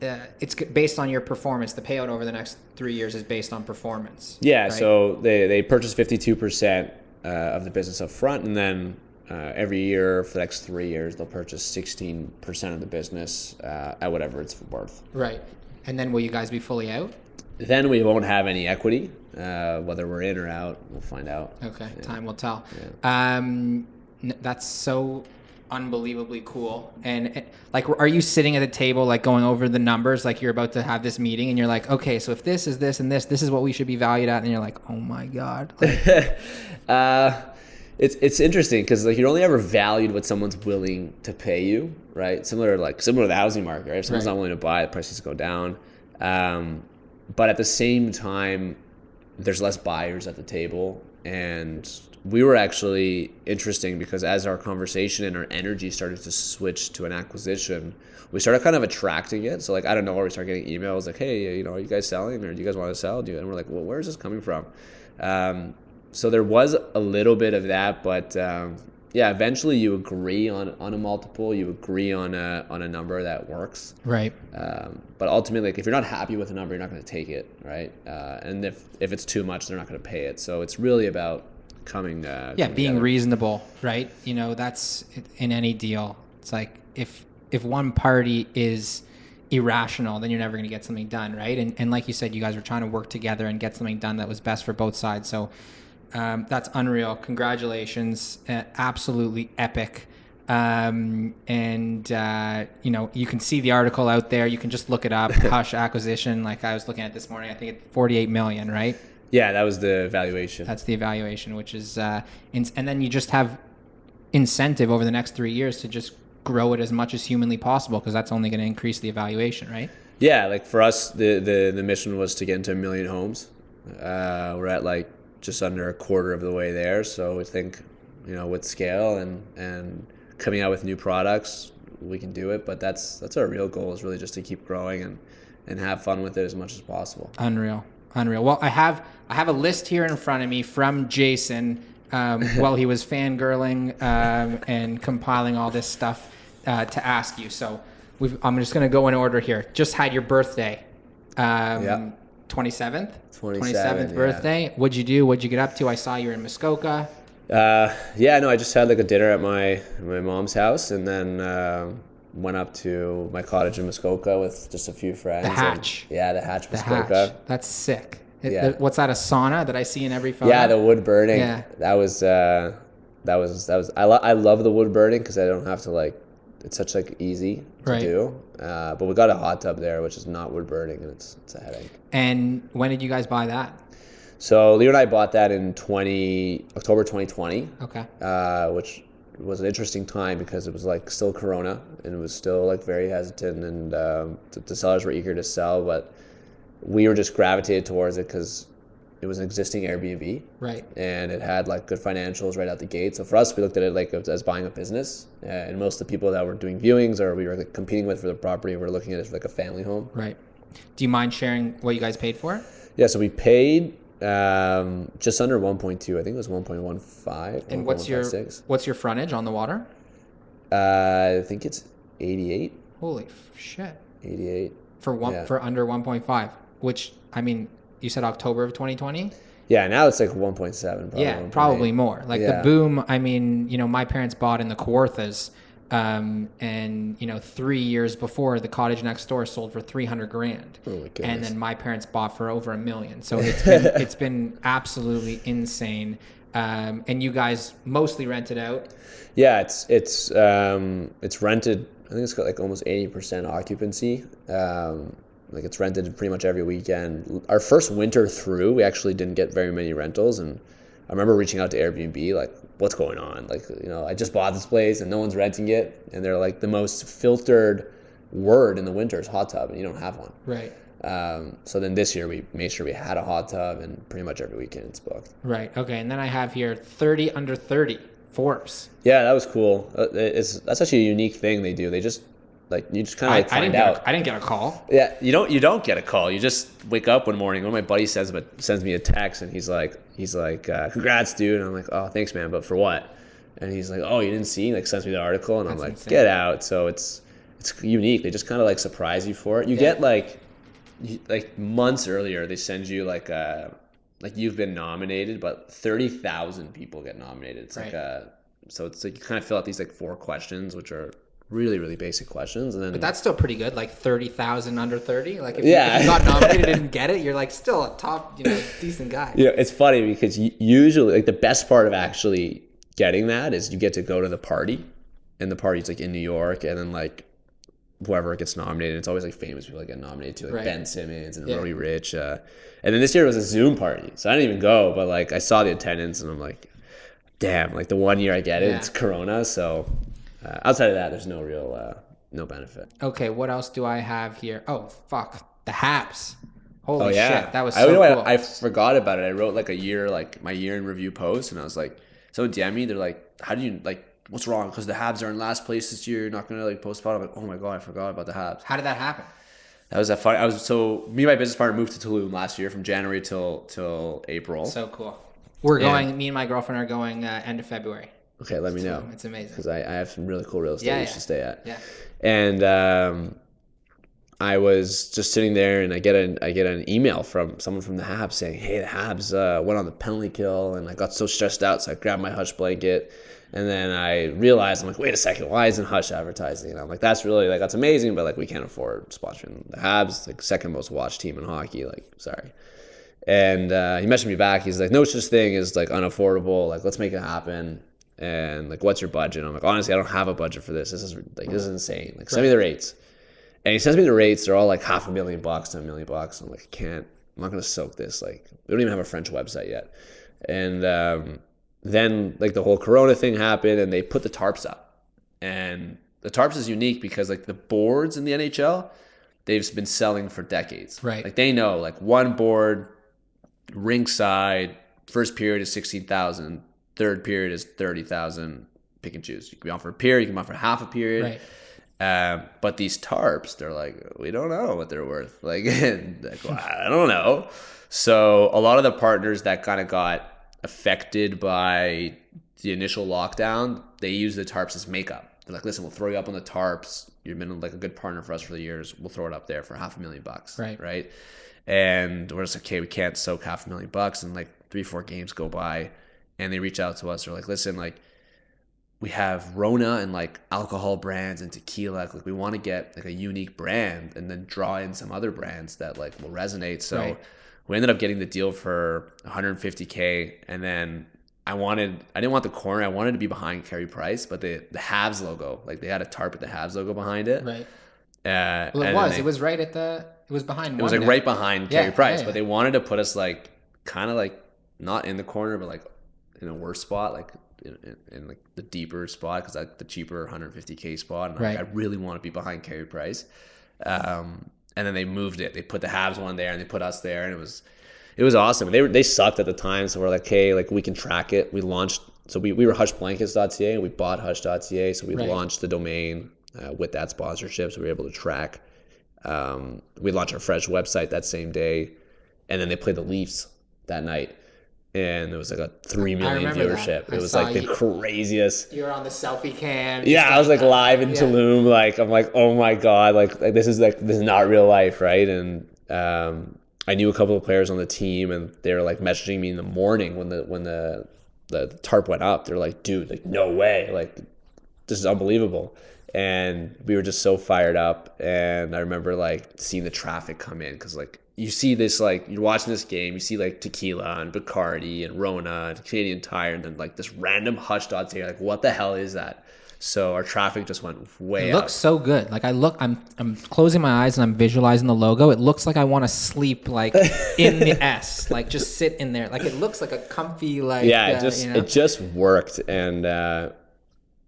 it's based on your performance. The payout over the next 3 years is based on performance. Yeah, right? so they purchase 52% of the business up front, and then every year for the next 3 years, they'll purchase 16% of the business at whatever it's worth. Right. And then will you guys be fully out? Then we won't have any equity. Whether we're in or out, we'll find out. Okay, Yeah. time will tell. Yeah. That's so unbelievably cool. And like, are you sitting at a table, like going over the numbers, like you're about to have this meeting and you're like, okay, so if this is this and this is what we should be valued at. And you're like, oh my God. Like, It's interesting because like you're only ever valued what someone's willing to pay you, right? Similar to the housing market, right? If someone's Right. not willing to buy, the prices go down. But at the same time, there's less buyers at the table, and we were actually interesting because as our conversation and our energy started to switch to an acquisition, we started kind of attracting it. So like, I don't know, we started getting emails like, hey, are you guys selling, or do you guys want to sell? And we're like, well, where is this coming from? So there was a little bit of that, but yeah, eventually you agree on a multiple, you agree on a number that works. right. But ultimately, like, if you're not happy with a number, you're not going to take it, right? And if it's too much, they're not going to pay it. So it's really about being Being reasonable, right? That's in any deal. It's like if one party is irrational, then you're never going to get something done, right? And like you said, you guys were trying to work together and get something done that was best for both sides. So that's unreal. Congratulations. Absolutely epic. You can see the article out there. You can just look it up. Hush acquisition. Like I was looking at this morning, I think it's 48 million, right? Yeah, that was the valuation. That's the evaluation, which is, and then you just have incentive over the next 3 years to just grow it as much as humanly possible, because that's only going to increase the evaluation, right? Yeah, like for us, the mission was to get into 1 million homes. We're at like just under a quarter of the way there. So we think, with scale and coming out with new products, we can do it. But that's our real goal, is really just to keep growing and have fun with it as much as possible. Unreal. Well, I have a list here in front of me from Jason while he was fangirling and compiling all this stuff to ask you. So I'm just going to go in order here. Just had your birthday, 27th? 27th birthday. Yeah. What'd you do? What'd you get up to? I saw you were in Muskoka. I just had like a dinner at my mom's house, and then went up to my cottage in Muskoka with just a few friends. The Hatch. The Hatch The Muskoka. Hatch. That's sick. Yeah. What's that, a sauna that I see in every photo? Yeah, the wood burning. Yeah. That was I love the wood burning because I don't have to it's such easy to do. But we got a hot tub there, which is not wood burning, and it's a headache. And when did you guys buy that? So Leo and I bought that in October 2020. Okay. Which was an interesting time because it was still Corona, and it was still very hesitant, and the sellers were eager to sell, but we were just gravitated towards it because it was an existing Airbnb, right? And it had good financials right out the gate. So for us, we looked at it as buying a business, and most of the people that were doing viewings or we were competing with for the property were looking at it as a family home. Right. Do you mind sharing what you guys paid for it? Yeah, so we paid just under 1.2. I think it was 1.15. And what's your frontage on the water? I think it's 88. Holy shit. 88. For under 1.5, which, I mean, you said October of 2020? Yeah, now it's 1.7. Probably, yeah, probably more. The boom, I mean, my parents bought in the Kawarthas, and 3 years before, the cottage next door sold for $300,000. Oh my goodness. And then my parents bought for over $1 million. So it's been absolutely insane. And you guys mostly rent it out? Yeah, it's rented. I think it's got almost 80% occupancy. It's rented pretty much every weekend. Our first winter through, we actually didn't get very many rentals, and I remember reaching out to Airbnb, what's going on? I just bought this place and no one's renting it, and they're the most filtered word in the winter is hot tub, and you don't have one. Right. So then this year we made sure we had a hot tub, and pretty much every weekend it's booked. Right. Okay. And then I have here 30 under 30 Forbes. Yeah, that was cool. That's actually a unique thing they do. They just you just kind of find out. I didn't get a call. Yeah, you don't get a call. You just wake up one morning. One of my buddies sends me a text, and he's like, congrats, dude. And I'm like, oh, thanks, man. But for what? And he's like, oh, you didn't see? Sends me the article, and I'm like, insane. get out. So it's it's unique. They just kind of like surprise you for it. You get like months earlier, they send you like you've been nominated, but 30,000 people get nominated. It's like so it's like you kind of fill out these like 4 questions, which are really, really basic questions. And then, but that's still pretty good. Like 30,000 under 30. Like if you got nominated and didn't get it, you're like still a top, decent guy. Yeah, it's funny because usually like the best part of actually getting that is you get to go to the party, and the party's like in New York, and then like whoever gets nominated, it's always like famous people that get nominated too, like Ben Simmons and Roddy Ricch. And then this year it was a Zoom party, so I didn't even go, but like I saw the attendance and I'm like, damn, like the one year I get it, it's Corona. So outside of that, there's no real no benefit. Okay, what else do I have here? Oh fuck, the Habs. Holy shit, that was so cool. I forgot about it. I wrote like my year in review post, and I was like, someone DM me, they're like, how do you like, what's wrong? Because the Habs are in last place this year. You're not gonna like postpone. I'm like, oh my god, I forgot about the Habs. How did that happen? That was fun. Me and my business partner moved to Tulum last year from January till April. So cool. We're going. Me and my girlfriend are going end of February. Okay, let me know. It's amazing because I have some really cool real estate we should stay at. Yeah. And I was just sitting there, and I get an email from someone from the Habs saying, "Hey, the Habs went on the penalty kill," and I got so stressed out, so I grabbed my Hush blanket, and then I realized, I'm like, wait a second, why isn't Hush advertising? And I'm like, that's really like that's amazing, but like we can't afford sponsoring the Habs, like second most watched team in hockey, like sorry. And he messaged me back. He's like, no such thing as like unaffordable. Like let's make it happen. And like, what's your budget? And I'm like, honestly, I don't have a budget for this. This is insane. Like, send me the rates. And he sends me the rates. They're all like $500,000 to $1 million. I'm like, I'm not gonna soak this. Like, we don't even have a French website yet. And then like the whole Corona thing happened, and they put the tarps up. And the tarps is unique because like the boards in the NHL, they've been selling for decades. Right. Like they know like one board, rinkside, first period is 16,000. Third period is 30,000. Pick and choose. You can be on for a period. You can be on for half a period. Right. But these tarps, they're like, we don't know what they're worth. Like, well, I don't know. So a lot of the partners that kind of got affected by the initial lockdown, they use the tarps as makeup. They're like, listen, we'll throw you up on the tarps. You've been like a good partner for us for the years. We'll throw it up there for $500,000. Right. And we're just like, okay, we can't soak $500,000. And like 3-4 games go by. And they reach out to us. They're like, listen, like we have Rona and like alcohol brands and tequila. Like we want to get like a unique brand and then draw in some other brands that like will resonate. So we ended up getting the deal for $150K. And then I didn't want the corner. I wanted to be behind Carey Price, but the Habs logo, like they had a tarp with the Habs logo behind it. Right. Well, it was right at it was behind. It was like right behind Carey Price, but they wanted to put us like kind of like not in the corner, but like in a worse spot, like in like the deeper spot, because like the cheaper $150K spot, and like, I really want to be behind Carey Price. And then they moved it. They put the Habs one there, and they put us there, and it was awesome. They sucked at the time, so we're like, hey, like we can track it. We launched, so we were hushblankets.ca, and we bought hush.ca, so we launched the domain with that sponsorship, so we were able to track. We launched our fresh website that same day, and then they played the Leafs that night. And it was like a 3 million viewership. It was like the craziest. You were on the selfie cam. Yeah, I was like live in Tulum. Like I'm like, oh my god, like this is not real life, right? And I knew a couple of players on the team, and they were like messaging me in the morning when the tarp went up. They're like, dude, like no way, like this is unbelievable. And we were just so fired up. And I remember like seeing the traffic come in, because like you see this, like you're watching this game, you see like tequila and Bacardi and Rona and Canadian Tire, and then like this random Hush dots here, like what the hell is that? So our traffic just went way up. It looks so good. Like I'm closing my eyes and I'm visualizing the logo. It looks like I want to sleep like in the S, like just sit in there. Like it looks like a comfy like. Yeah, it just worked. And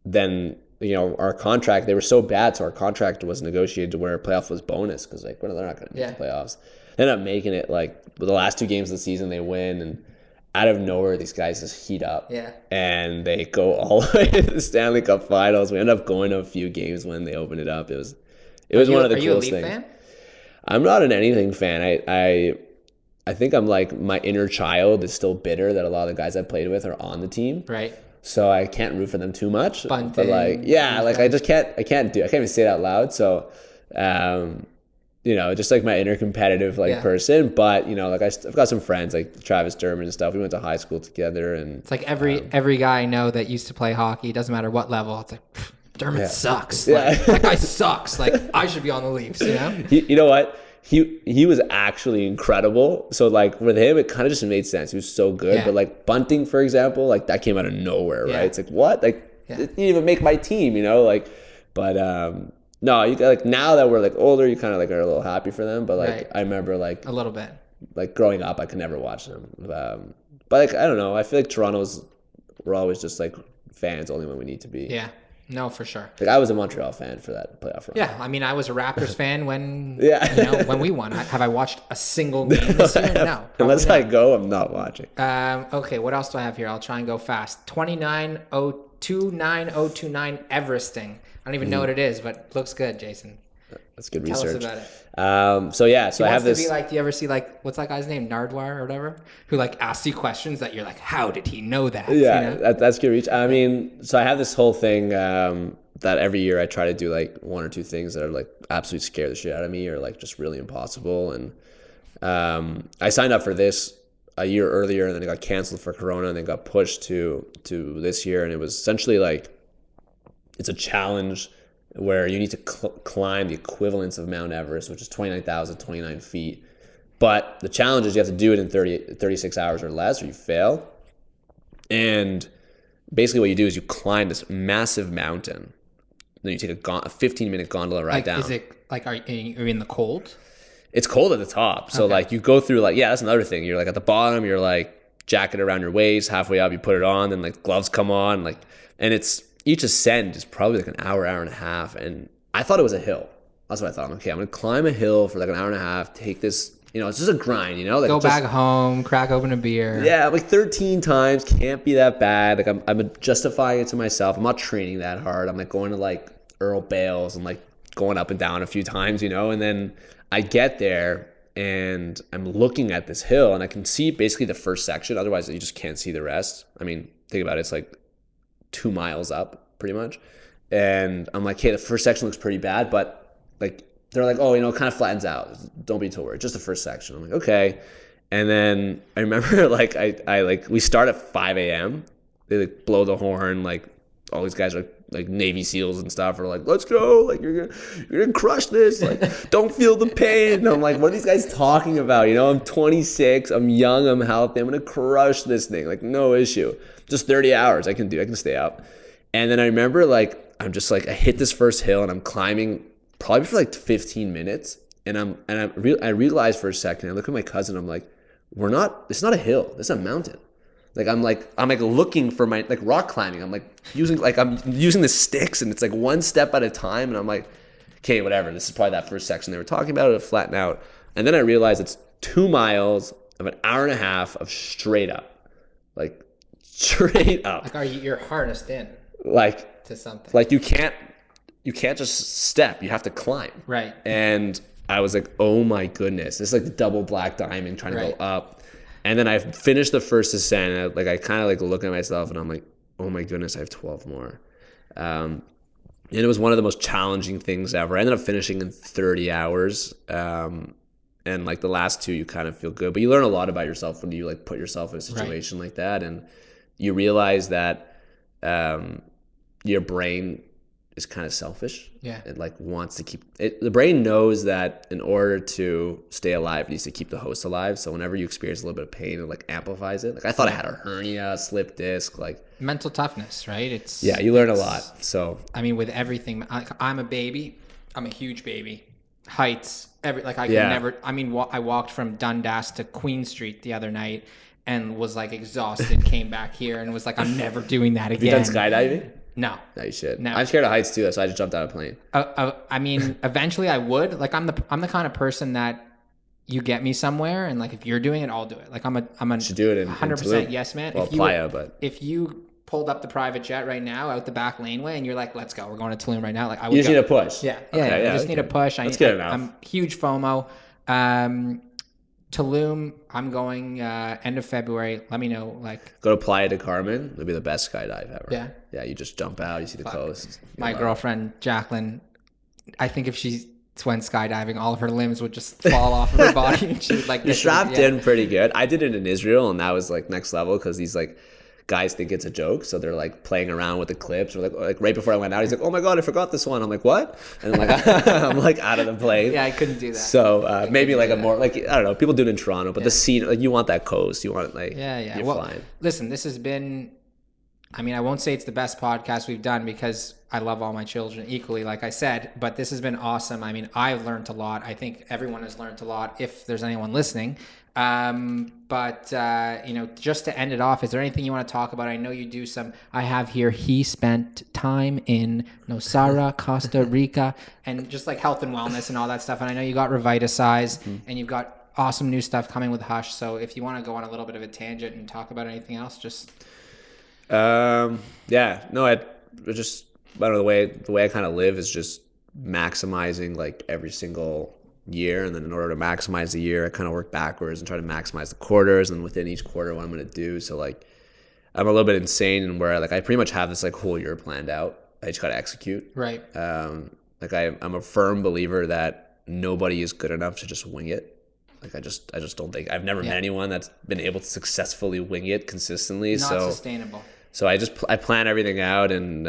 then our contract, they were so bad, so our contract was negotiated to where a playoff was bonus, because like they're not going to make the playoffs. They ended up making it, like the last 2 games of the season they win, and out of nowhere these guys just heat up. Yeah. And they go all the way to the Stanley Cup Finals. We end up going to a few games when they opened it up. It was one of the coolest things. Are you a Leaf fan? I'm not an anything fan. I think I'm like, my inner child is still bitter that a lot of the guys I played with are on the team. Right. so I can't root for them too much. Bunting, but like, yeah, like I can't even say it out loud. So, just like my inner competitive person. But like I've got some friends like Travis Derman and stuff. We went to high school together, and it's like every guy I know that used to play hockey, doesn't matter what level. It's like Dermot sucks. Like, that guy sucks. Like I should be on the Leafs. You know what? He was actually incredible. So like with him, it kind of just made sense. He was so good. Yeah. But like Bunting, for example, like that came out of nowhere, right? It's like what? Like it didn't even make my team, But no, you like now that we're like older, you kind of like are a little happy for them. But like I remember like a little bit. Like growing up, I could never watch them. But like I don't know. I feel like we're always just like fans only when we need to be. Yeah. No, for sure. Like I was a Montreal fan for that playoff run. Yeah, I mean, I was a Raptors fan when when we won. Have I watched a single game this year? No. Unless I go, I'm not watching. Okay, what else do I have here? I'll try and go fast. 29029 Everesting. I don't even know what it is, but looks good, Jason. That's good Tell research. us about it. So I have this. To be like, do you ever see like what's that guy's name, Nardwar or whatever, who like asks you questions that you're like, how did he know that? Yeah, that's good reach. I mean, so I have this whole thing that every year I try to do like one or two things that are like absolutely scare the shit out of me or like just really impossible. And I signed up for this a year earlier, and then it got canceled for Corona, and then got pushed to this year, and it was essentially like it's a challenge where you need to climb the equivalence of Mount Everest, which is 29,029 feet. But the challenge is you have to do it in 36 hours or less, or you fail. And basically what you do is you climb this massive mountain. Then you take a 15-minute gondola ride down. Is it like, are you in the cold? It's cold at the top. So like you go through that's another thing. You're like at the bottom, you're like jacket around your waist, halfway up you put it on, then like gloves come on, and it's each ascent is probably like an hour and a half. And I thought it was a hill. That's what I thought. Okay, I'm going to climb a hill for like an hour and a half, take this, it's just a grind, Like go back home, crack open a beer. Yeah, like 13 times, can't be that bad. Like I'm justifying it to myself. I'm not training that hard. I'm like going to like Earl Bales and like going up and down a few times, And then I get there and I'm looking at this hill and I can see basically the first section. Otherwise, you just can't see the rest. I mean, think about it. It's like 2 miles up pretty much. And I'm like, hey, the first section looks pretty bad, but like, they're like, oh, it kind of flattens out. Don't be too worried. Just the first section. I'm like, okay. And then I remember like, we start at 5 a.m. They like blow the horn. Like all these guys are like Navy SEALs and stuff are like, let's go. Like you're gonna crush this. Like don't feel the pain. And I'm like, what are these guys talking about? I'm 26. I'm young. I'm healthy. I'm gonna crush this thing. Like no issue. Just 30 hours. I can stay up. And then I remember like, I'm just like, I hit this first hill and I'm climbing probably for like 15 minutes. And I realized for a second, I look at my cousin, I'm like, it's not a hill. It's a mountain. Like, I'm looking for my, like rock climbing. I'm using the sticks and it's like one step at a time. And I'm like, okay, whatever. This is probably that first section they were talking about. It'll flatten out. And then I realized it's 2 miles of an hour and a half of straight up. Like straight up. Like you're harnessed in. Like to something. Like you can't just step. You have to climb. Right. And I was like, oh my goodness. This is like the double black diamond trying to go up. And then I finished the first ascent. And I kind of like look at myself and I'm like, oh my goodness, I have 12 more. And it was one of the most challenging things ever. I ended up finishing in 30 hours. And like the last two, you kind of feel good. But you learn a lot about yourself when you like put yourself in a situation like that. And you realize that your brain is kind of selfish. Yeah. It like wants to keep it. The brain knows that in order to stay alive, it needs to keep the host alive. So whenever you experience a little bit of pain, it like amplifies it. Like I thought I had a hernia, slip disc, like mental toughness, right? You learn a lot. So I mean, with everything, I'm a baby. I'm a huge baby. Heights, I could never. I mean, I walked from Dundas to Queen Street the other night and was like exhausted. Came back here and was like, I'm never doing that again. Have you done skydiving? No. No, you should. No. I'm scared of heights too, so I just jumped out of a plane. I mean, eventually I would. Like I'm the kind of person that you get me somewhere, and like if you're doing it, I'll do it. Like I'm a should do it in 100% yes man. Well, Playa, but if you pulled up the private jet right now out the back laneway and you're like, let's go, we're going to Tulum right now. Like I would. You just need a push. Yeah, okay, I just need a push. Let's get it now. I'm huge FOMO. Tulum, I'm going end of February. Let me know. Like, Go to Playa de Carmen. It'll be the best skydive ever. Yeah. Yeah, you just jump out, you see the coast. my girlfriend Jacqueline, I think if she went skydiving, all of her limbs would just fall off of her body, and she would like You're strapped in pretty good. I did it in Israel, and that was like next level because these like guys think it's a joke, so they're like playing around with the clips. Or like right before I went out, he's like, "Oh my god, I forgot this one." I'm like, "What?" And I'm like, I'm like out of the plane. Yeah, I couldn't do that. So maybe like a more like I don't know. People do it in Toronto, but the scene like you want that coast. You want like Yeah. You're Well, flying. listen, this has been. I mean, I won't say it's the best podcast we've done because I love all my children equally, like I said, but this has been awesome. I mean, I've learned a lot. I think everyone has learned a lot if there's anyone listening. But just to end it off, is there anything you want to talk about? I know you do some, I have here, he spent time in Nosara, Costa Rica, and just like health and wellness and all that stuff. And I know you got Revitasize and you've got awesome new stuff coming with Hush. So if you want to go on a little bit of a tangent and talk about anything else, just... I don't know, the way I kind of live is just maximizing like every single year, and then in order to maximize the year I kind of work backwards and try to maximize the quarters, and within each quarter what I'm going to do. So like I'm a little bit insane in where like I pretty much have this like whole year planned out. I just got to execute. Right. Like I'm a firm believer that nobody is good enough to just wing it. Like I just don't think I've never met anyone that's been able to successfully wing it consistently. Not sustainable. So I plan everything out, and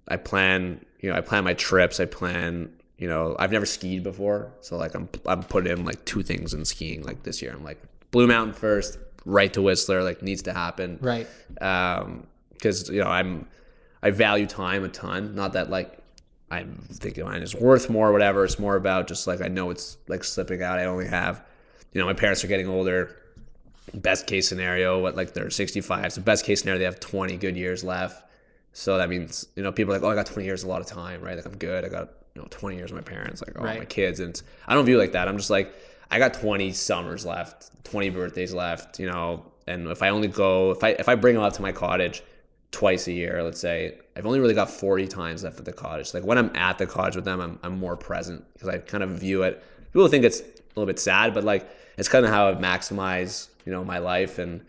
I plan my trips. I plan, I've never skied before, so like I'm putting in like 2 things in skiing like this year. I'm like Blue Mountain first, right to Whistler, like needs to happen. Right. Because I value time a ton. Not that like I'm thinking mine is worth more or whatever. It's more about just like I know it's like slipping out. I only have, my parents are getting older. Best case scenario, what they're 65. So best case scenario, they have 20 good years left. So that means, people are like, oh, I got 20 years, a lot of time, right? Like I'm good. I got 20 years with my parents, like my kids, and I don't view it like that. I'm just like, I got 20 summers left, 20 birthdays left, and if I only go, if I bring them up to my cottage twice a year, let's say, I've only really got 40 times left at the cottage. Like when I'm at the cottage with them, I'm more present because I kind of view it. People think it's a little bit sad, but like it's kind of how I maximize my life. And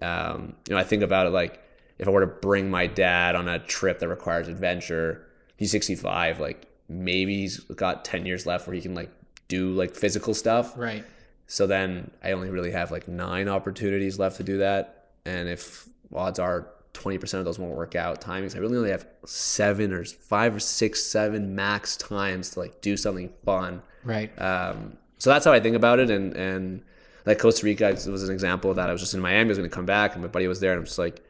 I think about it like if I were to bring my dad on a trip that requires adventure, he's 65, like maybe he's got 10 years left where he can like do like physical stuff. Right. So then I only really have like 9 opportunities left to do that. And if odds are 20% of those won't work out timings, I really only have 7 or 5 or 6, 7 max times to like do something fun. Right. So that's how I think about it. And like Costa Rica was an example of that. I was just in Miami, I was going to come back, and my buddy was there, and I'm just like,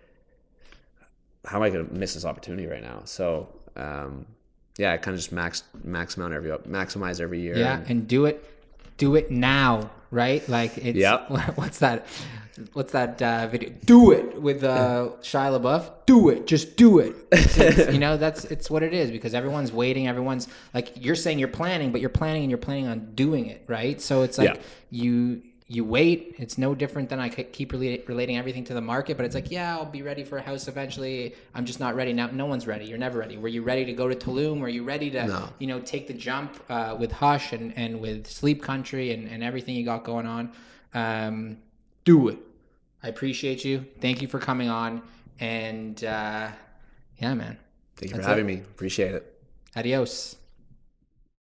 how am I going to miss this opportunity right now? So, I kind of just maximize every year. Yeah, and do it now, right? Like it's what's that video? Do it with Shia LaBeouf. Do it, just do it. It's what it is, because everyone's waiting. Everyone's like, you're saying you're planning, but you're planning on doing it, right? So it's like you wait. It's no different than I keep relating everything to the market, but it's like, I'll be ready for a house eventually. I'm just not ready now. No one's ready. You're never ready. Were you ready to go to Tulum? Were you ready to, take the jump with Hush and with Sleep Country and everything you got going on? Do it. I appreciate you. Thank you for coming on. And man. Thank you for having me. Appreciate it. Adios.